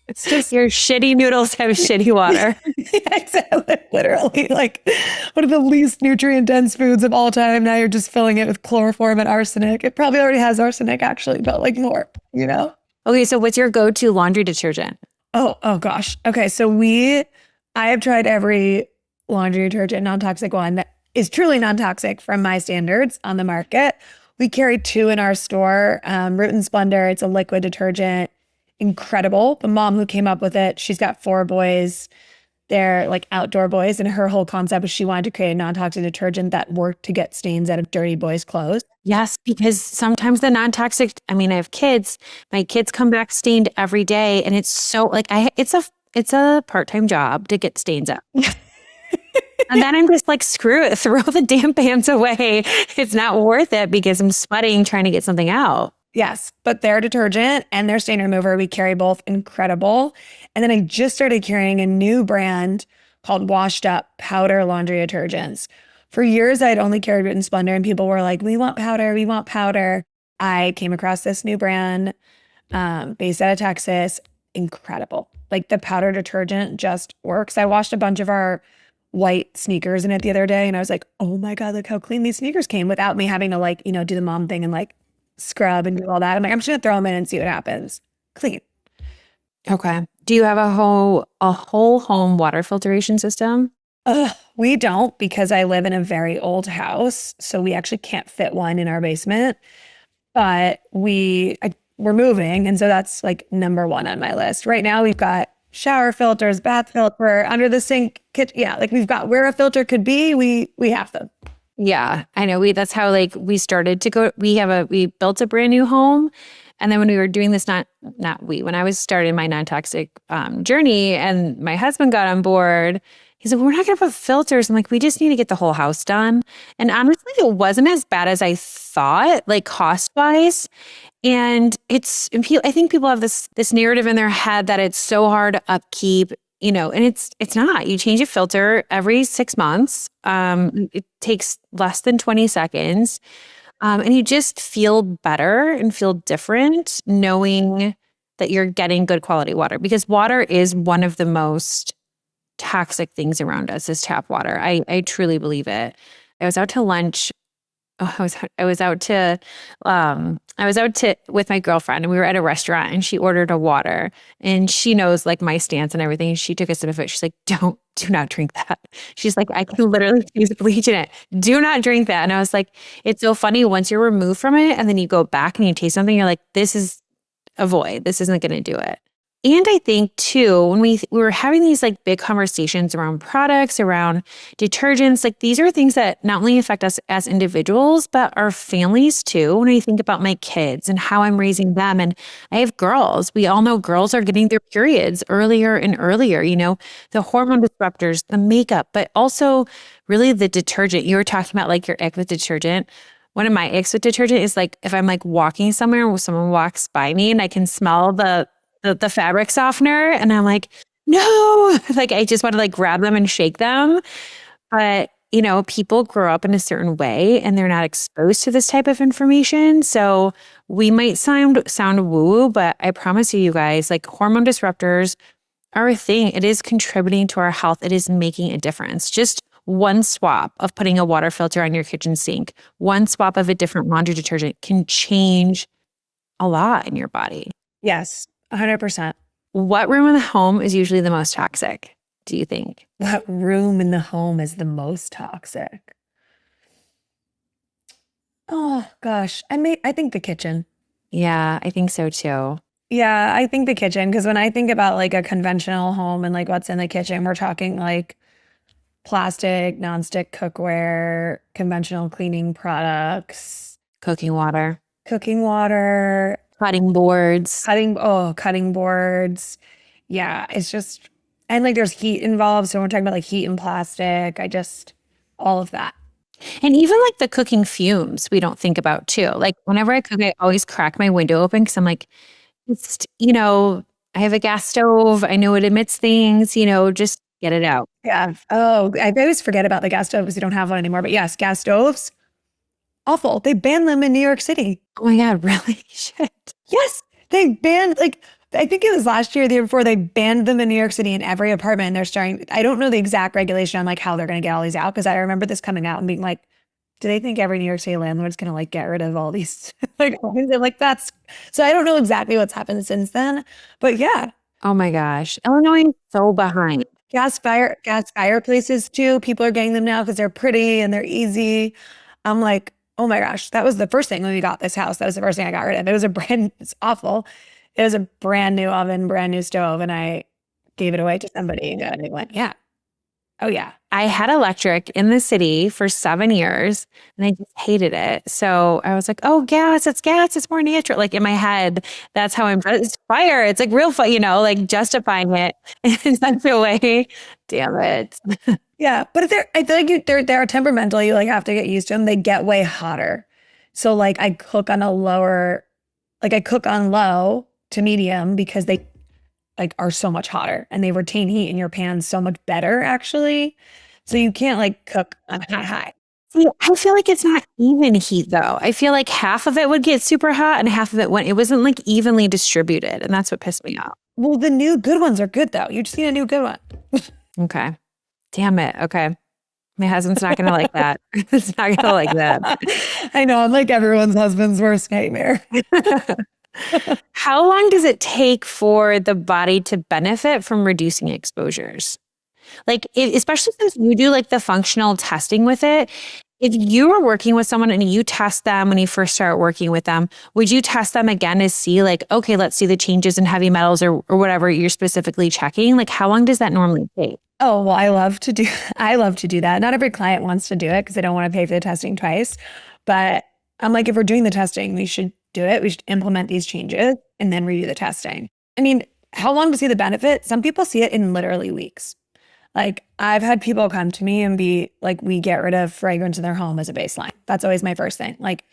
it's just your shitty noodles have shitty water. Yeah, exactly. Literally, like one of the least nutrient dense foods of all time. Now you're just filling it with chloroform and arsenic. It probably already has arsenic actually, but like more, Okay, so what's your go-to laundry detergent? Oh gosh. Okay, so I have tried every laundry detergent non-toxic one that is truly non-toxic from my standards on the market. We carry 2 in our store. Root and Splendor. It's a liquid detergent. Incredible. The mom who came up with it, she's got 4 boys. They're like outdoor boys, and her whole concept was she wanted to create a non-toxic detergent that worked to get stains out of dirty boys' clothes. Yes, because sometimes the non-toxic, I have kids. My kids come back stained every day, and it's so like it's a part-time job to get stains up. And then I'm just like, screw it, throw the damn pants away. It's not worth it because I'm sweating trying to get something out. Yes, but their detergent and their stain remover, we carry both incredible. And then I just started carrying a new brand called Washed Up Powder Laundry Detergents. For years, I'd only carried Root and Splendor, and people were like, we want powder, we want powder. I came across this new brand based out of Texas. Incredible. Like the powder detergent just works. I washed a bunch of our white sneakers in it the other day, and I was like, oh my God, look how clean these sneakers came without me having to like, do the mom thing and like scrub and do all that. I'm like, I'm just gonna throw them in and see what happens. Clean. Okay. Do you have a whole home water filtration system? We don't because I live in a very old house, so we actually can't fit one in our basement. But we're moving, and so that's like number one on my list. Right now, we've got shower filters, bath filter, under the sink, kitchen. Yeah, like we've got where a filter could be. We have them. Yeah, I know. That's how like we started to go. We built a brand new home. And then when we were doing this, when I was starting my non-toxic journey and my husband got on board, he said, we're not going to put filters. I'm like, we just need to get the whole house done. And honestly, it wasn't as bad as I thought, like cost wise. And I think people have this narrative in their head that it's so hard to upkeep, and it's not. You change a filter every 6 months. It takes less than 20 seconds. And you just feel better and feel different knowing that you're getting good quality water because water is one of the most toxic things around us is tap water. I truly believe it. I was out to lunch. Oh, I was out to with my girlfriend and we were at a restaurant and she ordered a water and she knows like my stance and everything. She took a sip of it. She's like, do not drink that. She's like, I can literally use bleach in it. Do not drink that. And I was like, it's so funny once you're removed from it and then you go back and you taste something, you're like, this is avoid. This isn't going to do it. And I think too, when we were having these like big conversations around products, around detergents, like these are things that not only affect us as individuals, but our families too. When I think about my kids and how I'm raising them, and I have girls, we all know girls are getting their periods earlier and earlier, the hormone disruptors, the makeup, but also really the detergent. You were talking about like your ick with detergent. One of my icks with detergent is like if I'm like walking somewhere where someone walks by me and I can smell the fabric softener and I'm like, no, like I just want to like grab them and shake them. But, people grow up in a certain way and they're not exposed to this type of information. So we might sound woo, but I promise you guys, like hormone disruptors are a thing. It is contributing to our health. It is making a difference. Just one swap of putting a water filter on your kitchen sink, one swap of a different laundry detergent can change a lot in your body. Yes, 100%. What room in the home is usually the most toxic, do you think? What room in the home is the most toxic? Oh gosh, I think the kitchen. Yeah, I think so too. Yeah, I think the kitchen because when I think about like a conventional home and like what's in the kitchen, we're talking like plastic, nonstick cookware, conventional cleaning products, Cooking water, cooking water, cutting boards. cutting boards. Yeah, it's just and like there's heat involved, so we're talking about like heat and plastic. All of that. And even like the cooking fumes, we don't think about too. Like whenever I cook, I always crack my window open because I'm like, I have a gas stove. I know it emits things, just get it out. Yeah. Oh, I always forget about the gas stoves because we don't have one anymore. But yes, gas stoves, awful. They banned them in New York City. Oh my God, really? Shit. Yes, they banned like I think it was last year, or the year before, they banned them in New York City in every apartment. And they're starting. I don't know the exact regulation on like how they're going to get all these out because I remember this coming out and being like, do they think every New York City landlord's going to like get rid of all these like homes? And, like that's so I don't know exactly what's happened since then, but yeah, Oh my gosh. Illinois is so behind. gas fireplaces too. People are getting them now because they're pretty and they're easy. I'm like, oh my gosh, that was the first thing when we got this house. That was the first thing I got rid of. It's awful. It was a brand new oven, brand new stove, and I gave it away to somebody and they went, yeah, oh yeah. I had electric in the city for 7 years and I just hated it. So I was like, oh, gas, it's more natural. Like in my head, that's how it's fire. It's like real fire, like justifying it in such a way. Damn it. Yeah, but if I feel like they're temperamental. You like have to get used to them. They get way hotter. So like I cook on low to medium because they like are so much hotter and they retain heat in your pan so much better actually. So you can't like cook on high. See, I feel like it's not even heat though. I feel like half of it would get super hot and half of it wasn't like evenly distributed. And that's what pissed me off. Well, the new good ones are good though. You just need a new good one. Okay. Damn it. Okay. My husband's not going to like that. It's not going to like that. I know. I'm like everyone's husband's worst nightmare. How long does it take for the body to benefit from reducing exposures? Like, especially since you do like the functional testing with it, if you were working with someone and you test them when you first start working with them, would you test them again to see like, okay, let's see the changes in heavy metals or whatever you're specifically checking? Like, how long does that normally take? Oh, well, I love to do that. Not every client wants to do it because they don't want to pay for the testing twice. But I'm like, if we're doing the testing, we should do it. We should implement these changes and then review the testing. I mean, how long to see the benefit? Some people see it in literally weeks. Like I've had people come to me and be like, we get rid of fragrance in their home as a baseline. That's always my first thing. Like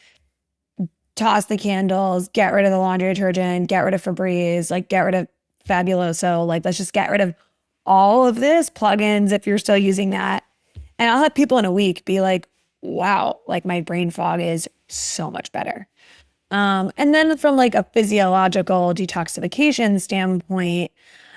toss the candles, get rid of the laundry detergent, get rid of Febreze, like get rid of Fabuloso. Like let's just get rid of all of this plugins if you're still using that. And I'll have people in a week be like, wow, like my brain fog is so much better. And then from like a physiological detoxification standpoint,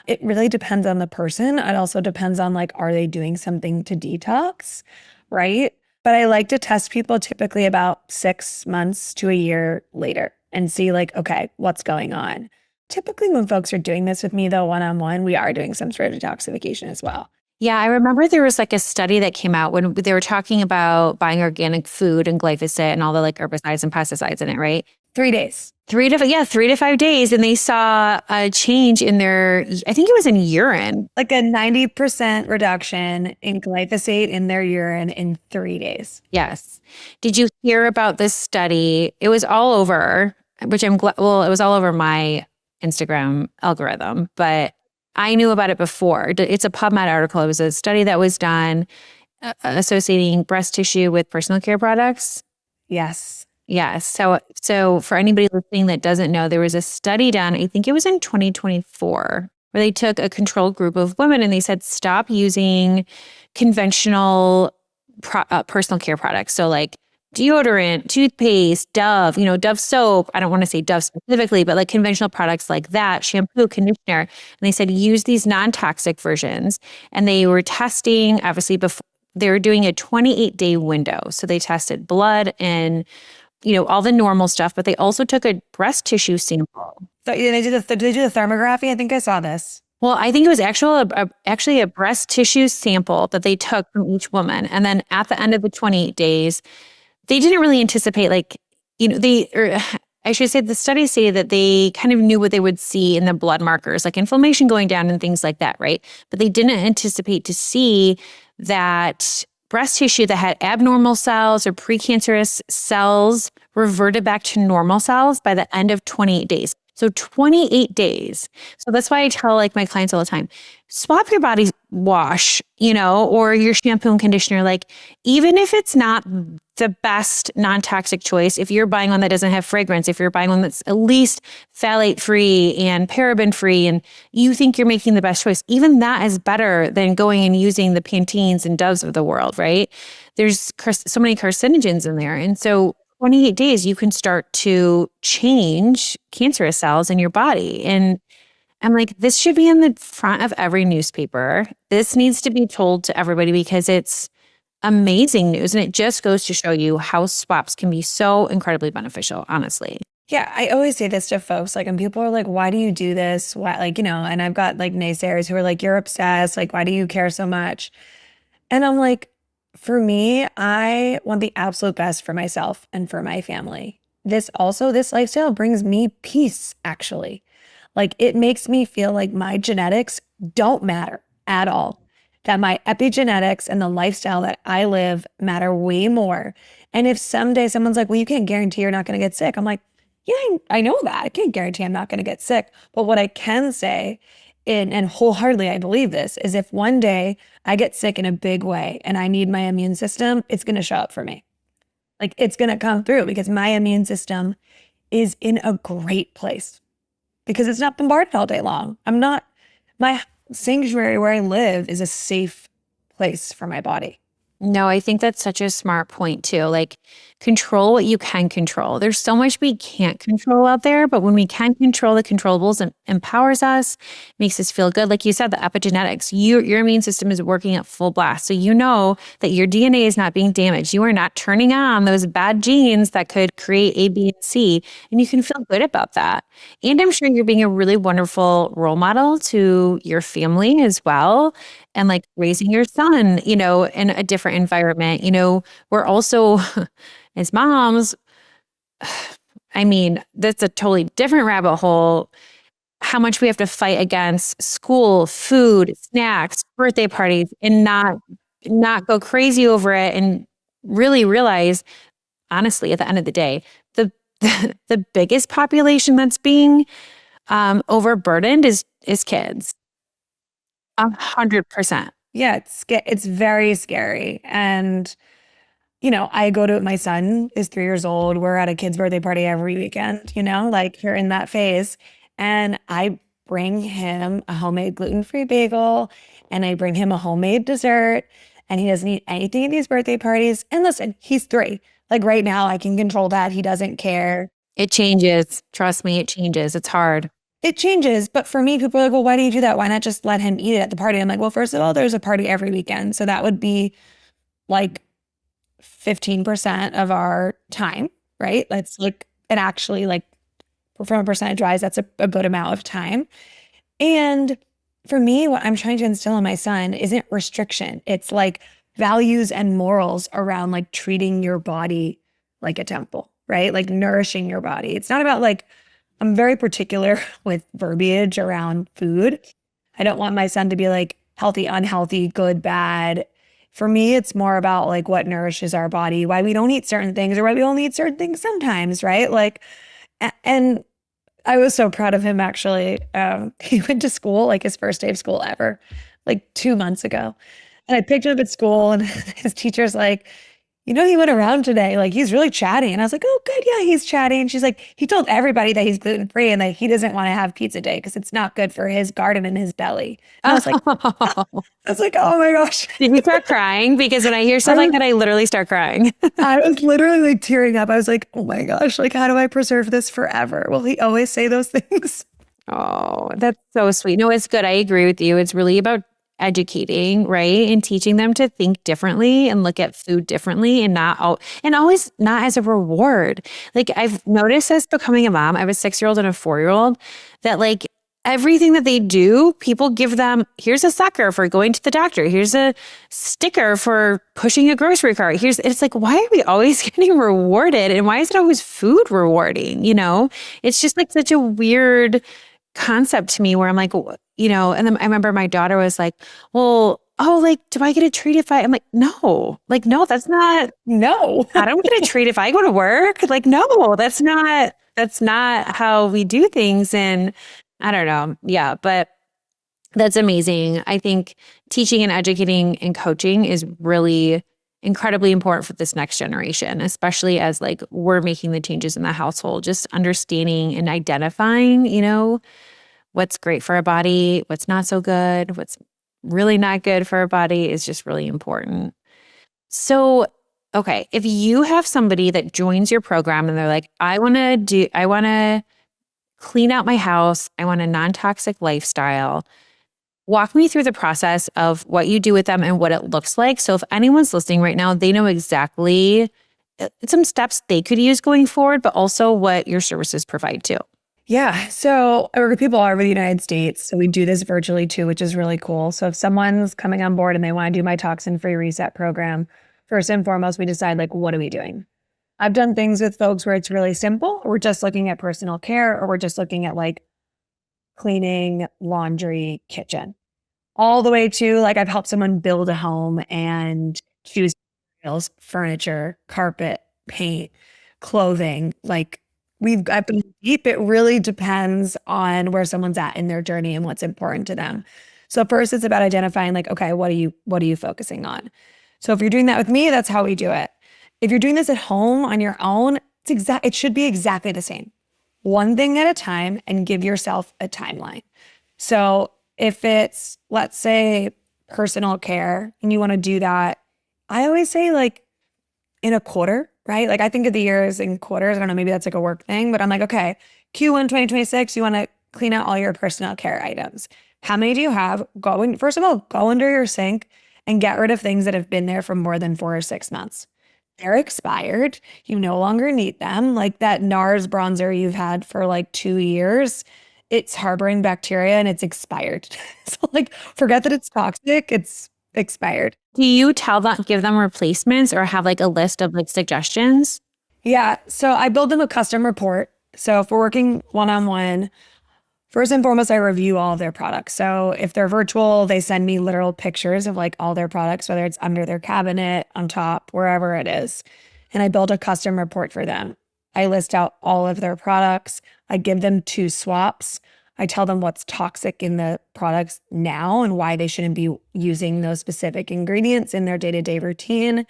it really depends on the person. It also depends on like, are they doing something to detox? Right. But I like to test people typically about 6 months to a year later and see like, okay, what's going on? Typically when folks are doing this with me though, one-on-one, we are doing some sort of detoxification as well. Yeah, I remember there was like a study that came out when they were talking about buying organic food and glyphosate and all the like herbicides and pesticides in it, right? 3 days. 3 to 5 days. And they saw a change in their, I think it was in urine. Like a 90% reduction in glyphosate in their urine in 3 days. Yes. Did you hear about this study? It was all over, which I'm glad, well, it was all over my Instagram algorithm, but I knew about it before. It's a PubMed article. It was a study that was done associating breast tissue with personal care products. Yes. Yes. So for anybody listening that doesn't know, there was a study done, I think it was in 2024, where they took a controlled group of women and they said, stop using conventional personal care products. So like deodorant, toothpaste, Dove, Dove soap. I don't want to say Dove specifically, but like conventional products like that, shampoo, conditioner. And they said, use these non-toxic versions. And they were testing, obviously, before they were doing a 28-day window. So they tested blood and all the normal stuff, but they also took a breast tissue sample. So did they do the thermography? I think I saw this. Well, I think it was actually a breast tissue sample that they took from each woman. And then at the end of the 28 days, they didn't really anticipate I should say the studies say that they kind of knew what they would see in the blood markers, like inflammation going down and things like that, right? But they didn't anticipate to see that breast tissue that had abnormal cells or precancerous cells reverted back to normal cells by the end of 28 days. So 28 days. So that's why I tell like my clients all the time, swap your body wash, or your shampoo and conditioner. Like, even if it's not the best non-toxic choice, if you're buying one that doesn't have fragrance, if you're buying one that's at least phthalate free and paraben free, and you think you're making the best choice, even that is better than going and using the Pantenes and Doves of the world, right? There's so many carcinogens in there. And so 28 days, you can start to change cancerous cells in your body. And I'm like, this should be in the front of every newspaper. This needs to be told to everybody because it's amazing news. And it just goes to show you how swaps can be so incredibly beneficial, honestly. Yeah, I always say this to folks, like, and people are like, why do you do this? Why, and I've got like naysayers who are like, you're obsessed. Like, why do you care so much? And I'm like, for me, I want the absolute best for myself and for my family. This lifestyle brings me peace, actually. Like, it makes me feel like my genetics don't matter at all. That my epigenetics and the lifestyle that I live matter way more. And if someday someone's like, well, you can't guarantee you're not going to get sick. I'm like, yeah, I know that. I can't guarantee I'm not going to get sick. But what I can say, and wholeheartedly I believe this, is if one day I get sick in a big way and I need my immune system, it's going to show up for me. Like, it's going to come through because my immune system is in a great place because it's not bombarded all day long. My sanctuary where I live is a safe place for my body. No, I think that's such a smart point too. Like, control what you can control. There's so much we can't control out there, but when we can control the controllables, it empowers us, makes us feel good. Like you said, the epigenetics, your immune system is working at full blast. So you know that your DNA is not being damaged. You are not turning on those bad genes that could create A, B, and C, and you can feel good about that. And I'm sure you're being a really wonderful role model to your family as well, and like raising your son, in a different environment. We're also, as moms, I mean, that's a totally different rabbit hole. How much we have to fight against school, food, snacks, birthday parties, and not go crazy over it, and really realize, honestly, at the end of the day, the the biggest population that's being overburdened is kids. 100%. Yeah, it's very scary. And I go to my son is 3 years old. We're at a kid's birthday party every weekend, like you're in that phase. And I bring him a homemade gluten-free bagel and I bring him a homemade dessert. And he doesn't eat anything at these birthday parties. And listen, he's 3. Like right now, I can control that. He doesn't care. It changes. Trust me, it changes. It's hard. It changes. But for me, people are like, well, why do you do that? Why not just let him eat it at the party? I'm like, well, first of all, there's a party every weekend. So that would be like 15% of our time, right? That's like, and actually, like, from a percentage wise, that's a good amount of time. And for me, what I'm trying to instill in my son isn't restriction. It's like values and morals around like treating your body like a temple, right? Like nourishing your body. It's not about like, I'm very particular with verbiage around food. I don't want my son to be like healthy, unhealthy, good, bad. For me, it's more about like what nourishes our body, why we don't eat certain things or why we only eat certain things sometimes, right? Like, and I was so proud of him actually. He went to school, like his first day of school ever, like 2 months ago. And I picked him up at school and his teacher's like, he went around today. Like he's really chatty. And I was like, oh, good. Yeah, he's chatty. And she's like, he told everybody that he's gluten free and that he doesn't want to have pizza day because it's not good for his garden and his belly. And Oh, I was like, oh my gosh. did you start crying? Because when I hear stuff like that, I literally start crying. I was literally like tearing up. I was like, oh my gosh, like how do I preserve this forever? Will he always say those things? Oh, that's so sweet. No, it's good. I agree with you. It's really about educating, right? And teaching them to think differently and look at food differently, and and always not as a reward. Like I've noticed as becoming a mom, I have a 6-year-old and a 4-year-old, that like everything that they do, people give them, here's a sucker for going to the doctor. Here's a sticker for pushing a grocery cart. It's like, why are we always getting rewarded? And why is it always food rewarding? It's just like such a weird concept to me where I'm like, and then I remember my daughter was like, well, oh, like, do I get a treat if I'm like, no, that's not, No. I don't get a treat if I go to work. Like, no, that's not how we do things. And I don't know. Yeah, but that's amazing. I think teaching and educating and coaching is really incredibly important for this next generation, especially as like we're making the changes in the household, just understanding and identifying, what's great for our body, what's not so good, what's really not good for our body is just really important. So, okay, if you have somebody that joins your program and they're like, I want to clean out my house, I want a non-toxic lifestyle. Walk me through the process of what you do with them and what it looks like. So if anyone's listening right now, they know exactly some steps they could use going forward, but also what your services provide too. Yeah. So I work with people all over the United States. So we do this virtually too, which is really cool. So if someone's coming on board and they want to do my toxin-free reset program, first and foremost, we decide like, what are we doing? I've done things with folks where it's really simple. We're just looking at personal care or we're just looking at like cleaning, laundry, kitchen, all the way to like I've helped someone build a home and choose materials, furniture, carpet, paint, clothing. Like I've been deep. It really depends on where someone's at in their journey and what's important to them. So first it's about identifying like, okay, what are you focusing on? So if you're doing that with me, that's how we do it. If you're doing this at home on your own, it should be exactly the same. One thing at a time and give yourself a timeline. So if it's, let's say, personal care and you want to do that I always say like in a quarter, right? Like I think of the years in quarters. I don't know, maybe that's like a work thing, but I'm like, okay, Q1 2026, you want to clean out all your personal care items. How many do you have? First of all, go under your sink and get rid of things that have been there for more than 4 or 6 months. They're expired. You no longer need them. Like that NARS bronzer you've had for like 2 years, it's harboring bacteria and it's expired. So like forget that it's toxic, it's expired. Do you tell them, give them replacements or have like a list of like suggestions? Yeah. So I build them a custom report. So if we're working one-on-one, first and foremost, I review all of their products. So if they're virtual, they send me literal pictures of like all their products, whether it's under their cabinet, on top, wherever it is. And I build a custom report for them. I list out all of their products. I give them 2 swaps. I tell them what's toxic in the products now and why they shouldn't be using those specific ingredients in their day-to-day routine.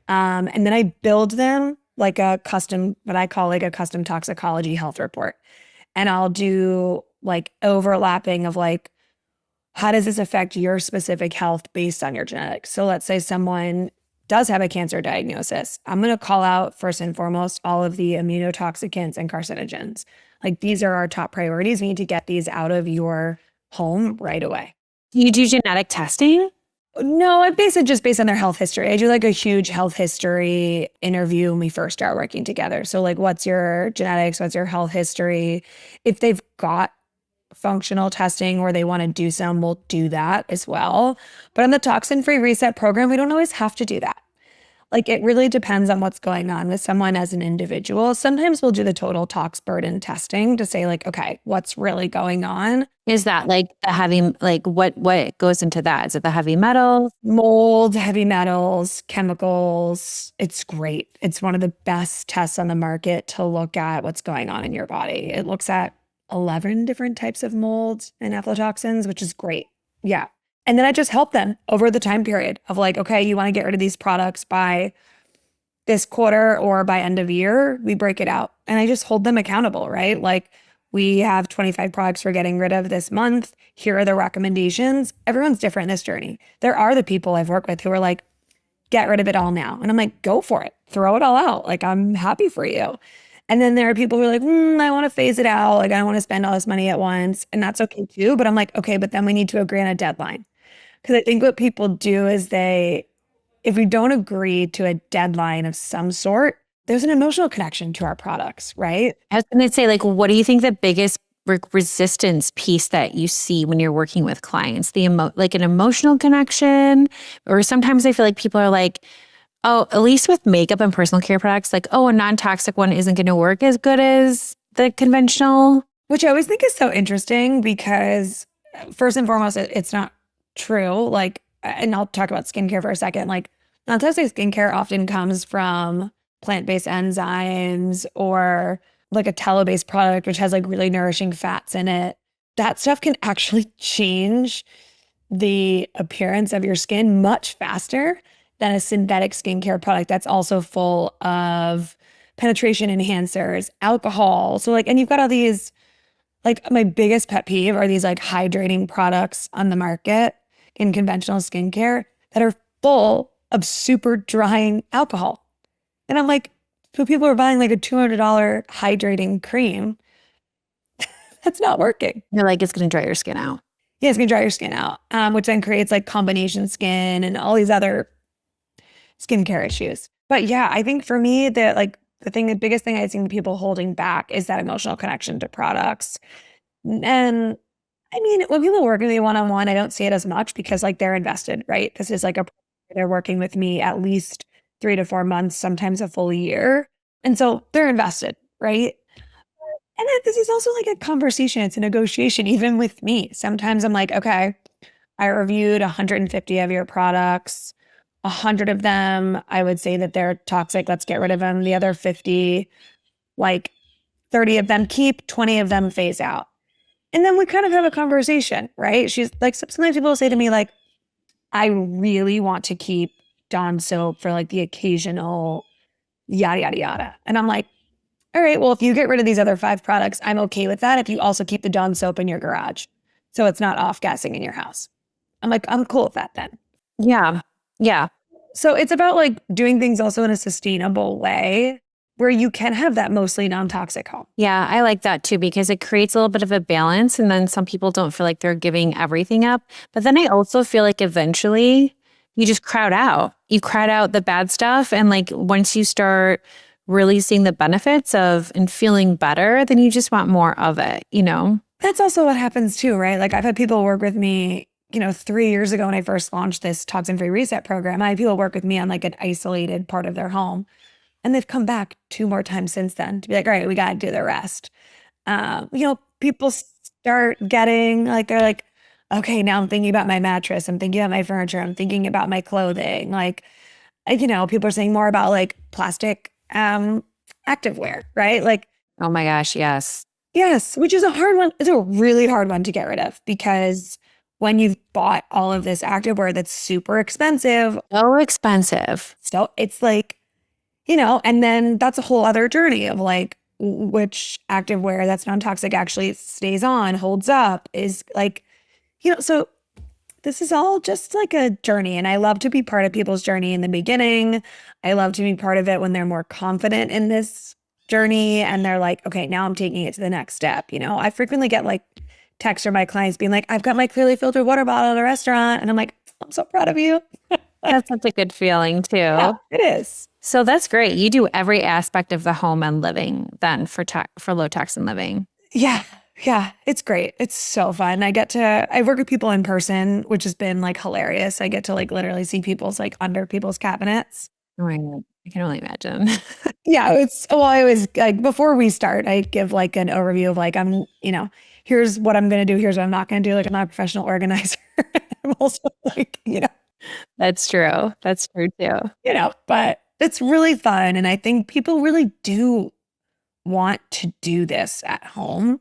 And then I build them like a custom, what I call like a custom toxicology health report. And I'll do like overlapping of like, how does this affect your specific health based on your genetics? So let's say someone does have a cancer diagnosis. I'm going to call out first and foremost all of the immunotoxicants and carcinogens. Like these are our top priorities. We need to get these out of your home right away. Do you do genetic testing? No, I base it just based on their health history. I do like a huge health history interview when we first start working together. So, like, what's your genetics? What's your health history? If they've got functional testing or they want to do some, we'll do that as well. But on the toxin free reset program, we don't always have to do that. Like, it really depends on what's going on with someone as an individual. Sometimes we'll do the total tox burden testing to say, like, okay, what's really going on? Is that like the heavy, like what goes into that? Is it the heavy metals? Mold, heavy metals, chemicals. It's great. It's one of the best tests on the market to look at what's going on in your body. It looks at 11 different types of molds and aflatoxins, which is great. Yeah. And then I just help them over the time period of like, okay, you want to get rid of these products by this quarter or by end of year, we break it out. And I just hold them accountable, right? Like we have 25 products we're getting rid of this month. Here are the recommendations. Everyone's different in this journey. There are the people I've worked with who are like, get rid of it all now. And I'm like, go for it. Throw it all out. Like, I'm happy for you. And then there are people who are like, I want to phase it out. Like, I don't want to spend all this money at once. And that's okay too. But I'm like, okay, but then we need to agree on a deadline. Because I think what people do is if we don't agree to a deadline of some sort, there's an emotional connection to our products, right? I was going to say, like, what do you think the biggest resistance piece that you see when you're working with clients? Like an emotional connection, or sometimes I feel like people are like, oh, at least with makeup and personal care products, like, oh, a non-toxic one isn't going to work as good as the conventional. Which I always think is so interesting because first and foremost, it's not true. Like, and I'll talk about skincare for a second. Like, non-toxic skincare often comes from plant-based enzymes or like a tallow-based product, which has like really nourishing fats in it. That stuff can actually change the appearance of your skin much faster than a synthetic skincare product that's also full of penetration enhancers, alcohol. So like, and you've got all these, like my biggest pet peeve are these like hydrating products on the market in conventional skincare that are full of super drying alcohol. And I'm like, so people are buying like a $200 hydrating cream. That's not working. You're like, it's going to dry your skin out. Yeah, it's gonna dry your skin out, which then creates like combination skin and all these other skincare issues. But yeah, I think for me, the biggest thing I see people holding back is that emotional connection to products. And I mean, when people work with me one-on-one, I don't see it as much because like they're invested, right? This is like they're working with me at least 3 to 4 months, sometimes a full year. And so they're invested, right? And then this is also like a conversation. It's a negotiation, even with me. Sometimes I'm like, okay, I reviewed 150 of your products. 100 of them, I would say that they're toxic. Let's get rid of them. The other 50, like 30 of them keep, 20 of them phase out. And then we kind of have a conversation, right? She's like, sometimes people will say to me, like, I really want to keep Dawn soap for like the occasional yada, yada, yada. And I'm like, all right, well, if you get rid of these other 5 products, I'm okay with that if you also keep the Dawn soap in your garage. So it's not off-gassing in your house. I'm like, I'm cool with that then. Yeah. Yeah. So it's about like doing things also in a sustainable way where you can have that mostly non-toxic home. Yeah, I like that too because it creates a little bit of a balance. And then some people don't feel like they're giving everything up. But then I also feel like eventually you just crowd out. You crowd out the bad stuff. And like once you start really seeing the benefits of and feeling better, then you just want more of it, you know? That's also what happens too, right? Like I've had people work with me, 3 years ago when I first launched this toxin-free reset program. I had people work with me on like an isolated part of their home. And they've come back 2 more times since then to be like, all right, we got to do the rest. People start getting like, they're like, okay, now I'm thinking about my mattress. I'm thinking about my furniture. I'm thinking about my clothing. Like, people are saying more about like plastic activewear, right? Like, Oh my gosh, yes. yes, which is a hard one. It's a really hard one to get rid of because when you've bought all of this activewear that's super expensive, So expensive. so it's like, and then that's a whole other journey of like which activewear that's non-toxic actually stays on, holds up, is like, so this is all just like a journey. And I love to be part of people's journey in the beginning. I love to be part of it when they're more confident in this journey and they're like, okay, now I'm taking it to the next step. I frequently get like texts from my clients being like, I've got my clearly filtered water bottle at a restaurant. And I'm like, I'm so proud of you. That's such a good feeling too. Yeah, it is. So that's great. You do every aspect of the home and living then for low toxin living. Yeah. Yeah. It's great. It's so fun. I work with people in person, which has been like hilarious. I get to like literally see people's like under people's cabinets. Oh my God. I can only imagine. Yeah. I always like before we start, I give like an overview of like, here's what I'm going to do. Here's what I'm not going to do. Like I'm not a professional organizer. I'm also like, That's true. That's true too. But it's really fun. And I think people really do want to do this at home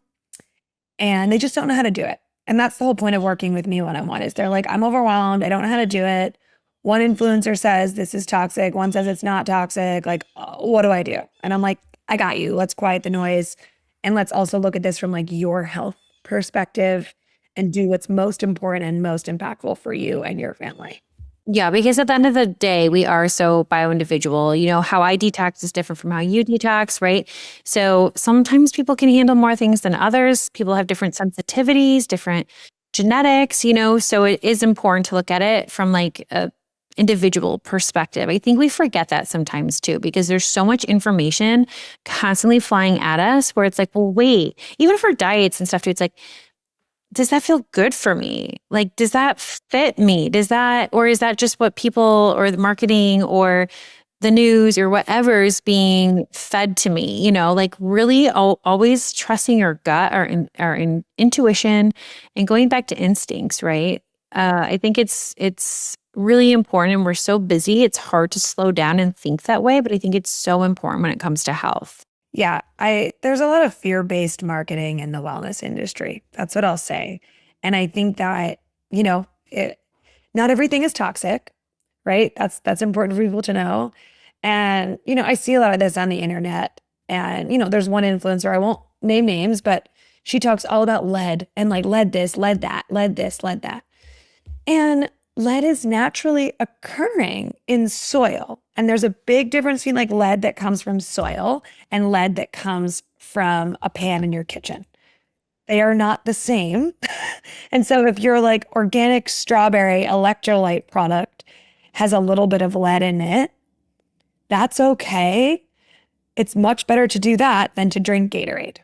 and they just don't know how to do it. And that's the whole point of working with me one-on-one is they're like, I'm overwhelmed. I don't know how to do it. One influencer says this is toxic. One says it's not toxic. Like, what do I do? And I'm like, I got you. Let's quiet the noise. And let's also look at this from like your health perspective and do what's most important and most impactful for you and your family. Yeah, because at the end of the day, we are so bio-individual. How I detox is different from how you detox, right? So sometimes people can handle more things than others. People have different sensitivities, different genetics, so it is important to look at it from like a individual perspective. I think we forget that sometimes too, because there's so much information constantly flying at us where it's like, well, wait, even for diets and stuff too, it's like, does that feel good for me? Like, does that fit me? Or is that just what people or the marketing or the news or whatever is being fed to me? Like really always trusting your gut or in intuition and going back to instincts, right? I think it's really important and we're so busy. It's hard to slow down and think that way, but I think it's so important when it comes to health. Yeah, there's a lot of fear-based marketing in the wellness industry. That's what I'll say. And I think that, not everything is toxic, right? That's important for people to know. And, I see a lot of this on the internet. And, there's one influencer, I won't name names, but she talks all about lead and like lead this, lead that, lead this, lead that. And lead is naturally occurring in soil. And there's a big difference between like lead that comes from soil and lead that comes from a pan in your kitchen. They are not the same. And so if your like organic strawberry electrolyte product has a little bit of lead in it, that's okay. It's much better to do that than to drink Gatorade.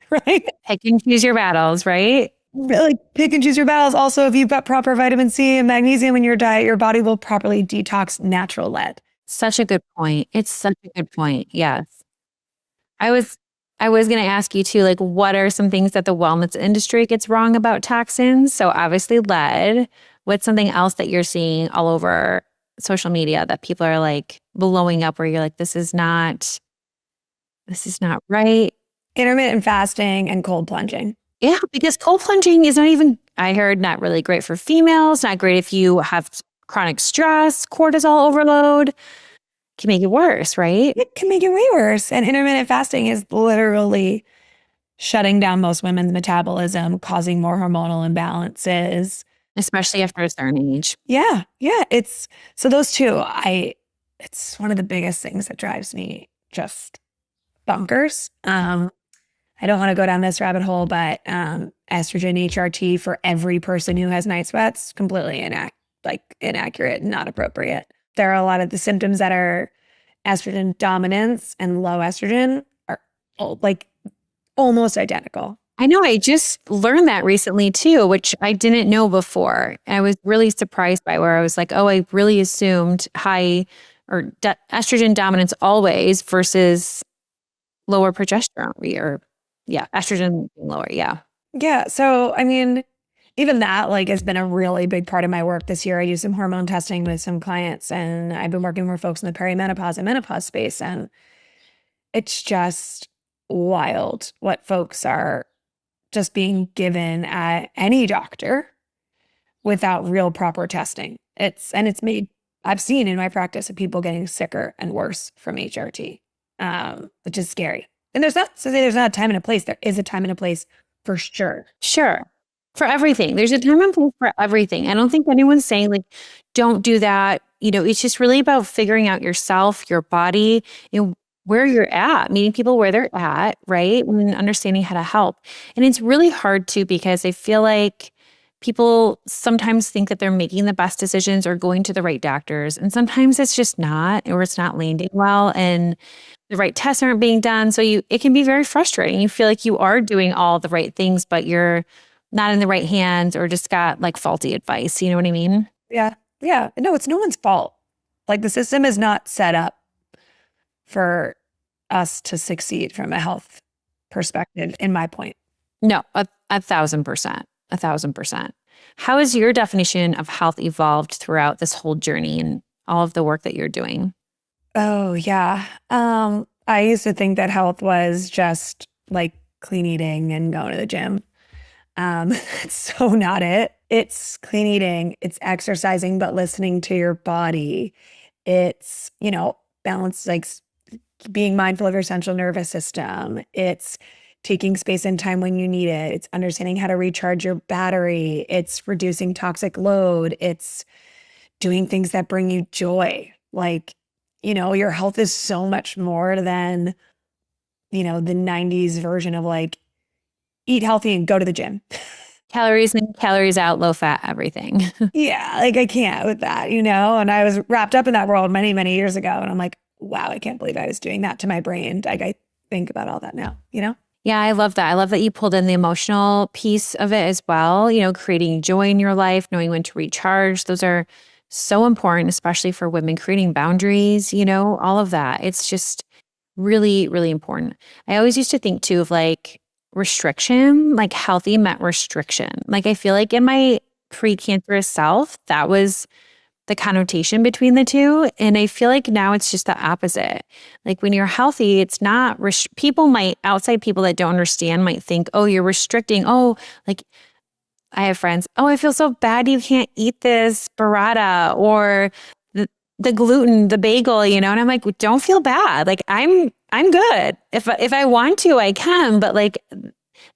Right? Pick and choose your battles, right? Really pick and choose your battles. Also, if you've got proper vitamin C and magnesium in your diet, your body will properly detox natural lead. Such a good point. It's such a good point. Yes. I was going to ask you too, like, what are some things that the wellness industry gets wrong about toxins? So obviously lead. What's something else that you're seeing all over social media that people are like blowing up where you're like, this is not right? Intermittent fasting and cold plunging. Yeah, because cold plunging is not even, I heard, not really great for females, not great if you have chronic stress, cortisol overload. Can make it worse, right? It can make it way worse. And intermittent fasting is literally shutting down most women's metabolism, causing more hormonal imbalances. especially after a certain age. Yeah. Yeah. It's so those two, it's one of the biggest things that drives me just bonkers. I don't want to go down this rabbit hole, but estrogen HRT for every person who has night sweats, completely inaccurate and not appropriate. There are a lot of the symptoms that are estrogen dominance and low estrogen are like almost identical. I know I just learned that recently too, which I didn't know before. I was really surprised by where I was like, oh, I really assumed high or estrogen dominance always versus lower progesterone or yeah, estrogen being lower. Yeah. Yeah. So, I mean, even that like has been a really big part of my work this year. I do some hormone testing with some clients and I've been working with folks in the perimenopause and menopause space. And it's just wild what folks are just being given at any doctor without real proper testing. It's made, I've seen in my practice of people getting sicker and worse from HRT, which is scary. And there's not to say there's not a time and a place. There is a time and a place for sure. Sure. For everything. There's a time and place for everything. I don't think anyone's saying like, don't do that. It's just really about figuring out yourself, your body, where you're at, meeting people where they're at, right? And understanding how to help. And it's really hard too, because I feel like people sometimes think that they're making the best decisions or going to the right doctors. And sometimes it's just not, or it's not landing well. And the right tests aren't being done. So it can be very frustrating. You feel like you are doing all the right things, but you're not in the right hands or just got like faulty advice. You know what I mean? Yeah. Yeah. No, it's no one's fault. Like the system is not set up for us to succeed from a health perspective, in my point. No, 1,000%. 1,000%. How has your definition of health evolved throughout this whole journey and all of the work that you're doing? Oh, yeah. I used to think that health was just like clean eating and going to the gym. It's so not it. It's clean eating, it's exercising, but listening to your body. It's, balance, like being mindful of your central nervous system. It's taking space and time when you need it. It's understanding how to recharge your battery. It's reducing toxic load. It's doing things that bring you joy. Like, your health is so much more than, the 90s version of like, eat healthy and go to the gym. Calories in, calories out, low fat, everything. Yeah, like I can't with that, and I was wrapped up in that world many, many years ago. And I'm like, wow, I can't believe I was doing that to my brain. Like I think about all that now. Yeah, I love that. I love that you pulled in the emotional piece of it as well, creating joy in your life, knowing when to recharge. Those are so important, especially for women, creating boundaries, all of that. It's just really, really important. I always used to think too of like restriction, like healthy meant restriction. Like I feel like in my precancerous self, that was the connotation between the two. And I feel like now it's just the opposite. Like when you're healthy, it's not, outside people that don't understand might think, oh, you're restricting. Oh, like I have friends, oh, I feel so bad you can't eat this burrata or the gluten, the bagel, and I'm like, don't feel bad. Like I'm good. If I want to, I can, but like,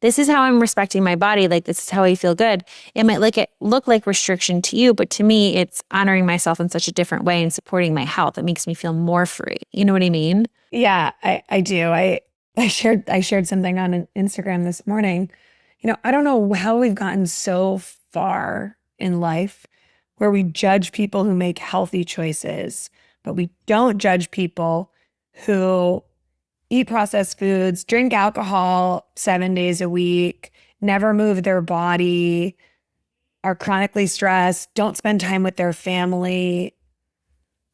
this is how I'm respecting my body. Like, this is how I feel good. It might look like restriction to you, but to me, it's honoring myself in such a different way and supporting my health. It makes me feel more free. You know what I mean? Yeah, I do. I shared something on Instagram this morning. I don't know how we've gotten so far in life where we judge people who make healthy choices, but we don't judge people who eat processed foods, drink alcohol 7 days a week, never move their body, are chronically stressed, don't spend time with their family.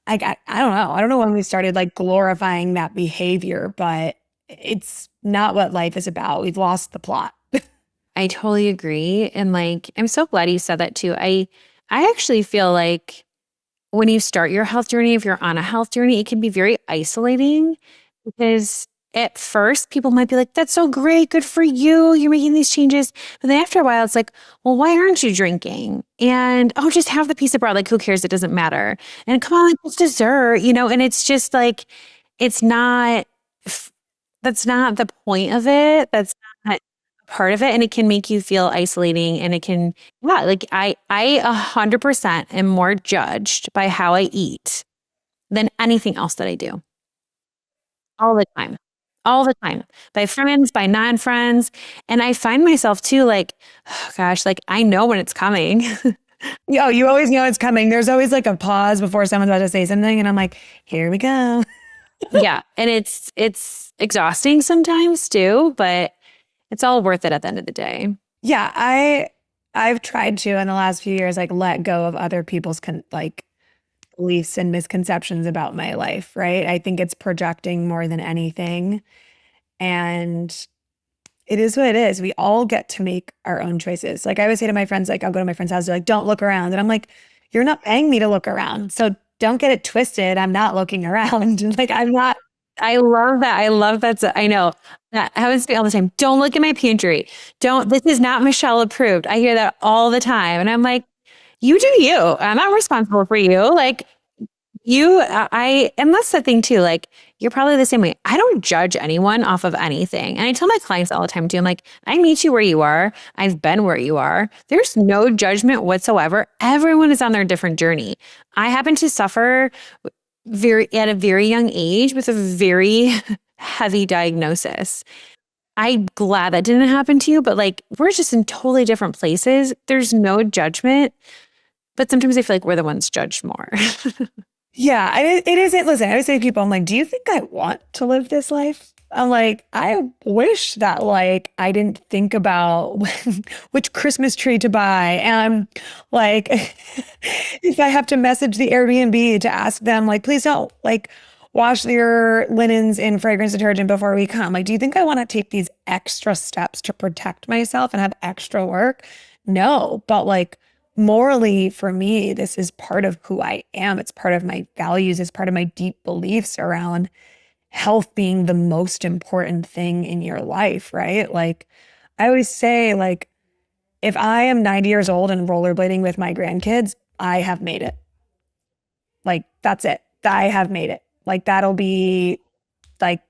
I don't know. I don't know when we started like glorifying that behavior, but it's not what life is about. We've lost the plot. I totally agree. And like, I'm so glad you said that too. I actually feel like when you start your health journey, if you're on a health journey, it can be very isolating because at first people might be like, that's so great. Good for you. You're making these changes. But then after a while, it's like, well, why aren't you drinking? And oh, just have the piece of bread. Like, who cares? It doesn't matter. And come on, like, it's dessert, and it's just like, it's not, that's not the point of it. That's not part of it, and it can make you feel isolating, and it can, yeah, like I 100% am more judged by how I eat than anything else that I do all the time. All the time by friends, by non-friends. And I find myself too, like, oh gosh, like I know when it's coming. Yo, you always know it's coming. There's always like a pause before someone's about to say something, and I'm like, here we go. Yeah. And it's exhausting sometimes too, but it's all worth it at the end of the day. Yeah, I've tried to in the last few years like let go of other people's like beliefs and misconceptions about my life, right? I think it's projecting more than anything. And it is what it is. We all get to make our own choices. Like I always say to my friends, like I'll go to my friend's house, they're like, don't look around. And I'm like, you're not paying me to look around. So don't get it twisted. I'm not looking around. Like I'm not. I love that. I love that. I know that happens to me all the time. Don't look at my pantry. This is not Michelle approved. I hear that all the time. And I'm like, you do you. I'm not responsible for you. Like, and that's the thing too. Like, you're probably the same way. I don't judge anyone off of anything. And I tell my clients all the time too, I'm like, I meet you where you are. I've been where you are. There's no judgment whatsoever. Everyone is on their different journey. I happen to suffer at a very young age with a very heavy diagnosis. I'm glad that didn't happen to you, but like, we're just in totally different places. There's no judgment, but sometimes I feel like we're the ones judged more. Yeah, it isn't. Listen, I always say to people, I'm like, do you think I want to live this life? I'm like, I wish that like I didn't think about which Christmas tree to buy. And like, if I have to message the Airbnb to ask them, like, please don't like wash your linens in fragrance detergent before we come. Like, do you think I want to take these extra steps to protect myself and have extra work? No, but like, morally, for me, this is part of who I am. It's part of my values. It's part of my deep beliefs around health being the most important thing in your life, right? Like, I always say, like, if I am 90 years old and rollerblading with my grandkids, I have made it. Like, that's it. I have made it. Like, that'll be like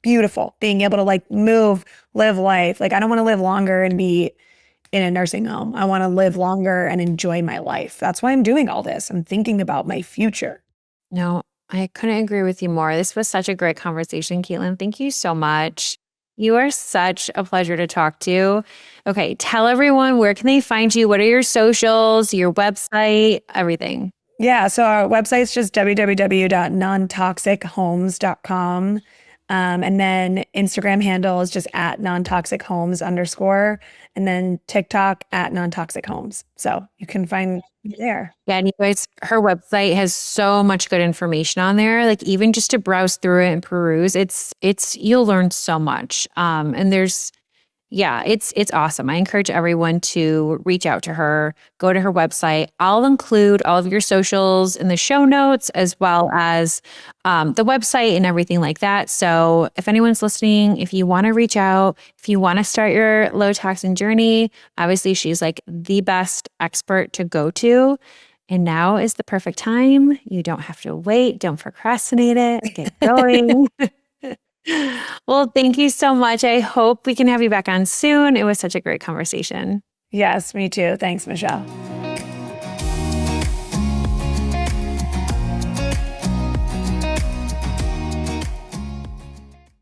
beautiful being able to like move, live life. Like, I don't want to live longer and be in a nursing home. I want to live longer and enjoy my life. That's why I'm doing all this. I'm thinking about my future. No, I couldn't agree with you more. This was such a great conversation, Caitlin. Thank you so much. You are such a pleasure to talk to. Okay, tell everyone, where can they find you? What are your socials, your website, everything? Yeah, so our website's just www.nontoxichomes.com. And then Instagram handle is just at nontoxichomes_. And then TikTok at nontoxichomes. So you can find me there. Yeah, and you guys, her website has so much good information on there. Like, even just to browse through it and peruse, you'll learn so much. And it's awesome. I encourage everyone to reach out to her, go to her website. I'll include all of your socials in the show notes, as well as the website and everything like that. So if anyone's listening, if you want to reach out, if you want to start your low toxin journey, obviously she's like the best expert to go to. And now is the perfect time. You don't have to wait. Don't procrastinate it. Get going. Well, thank you so much. I hope we can have you back on soon. It was such a great conversation. Yes, me too. Thanks, Michelle.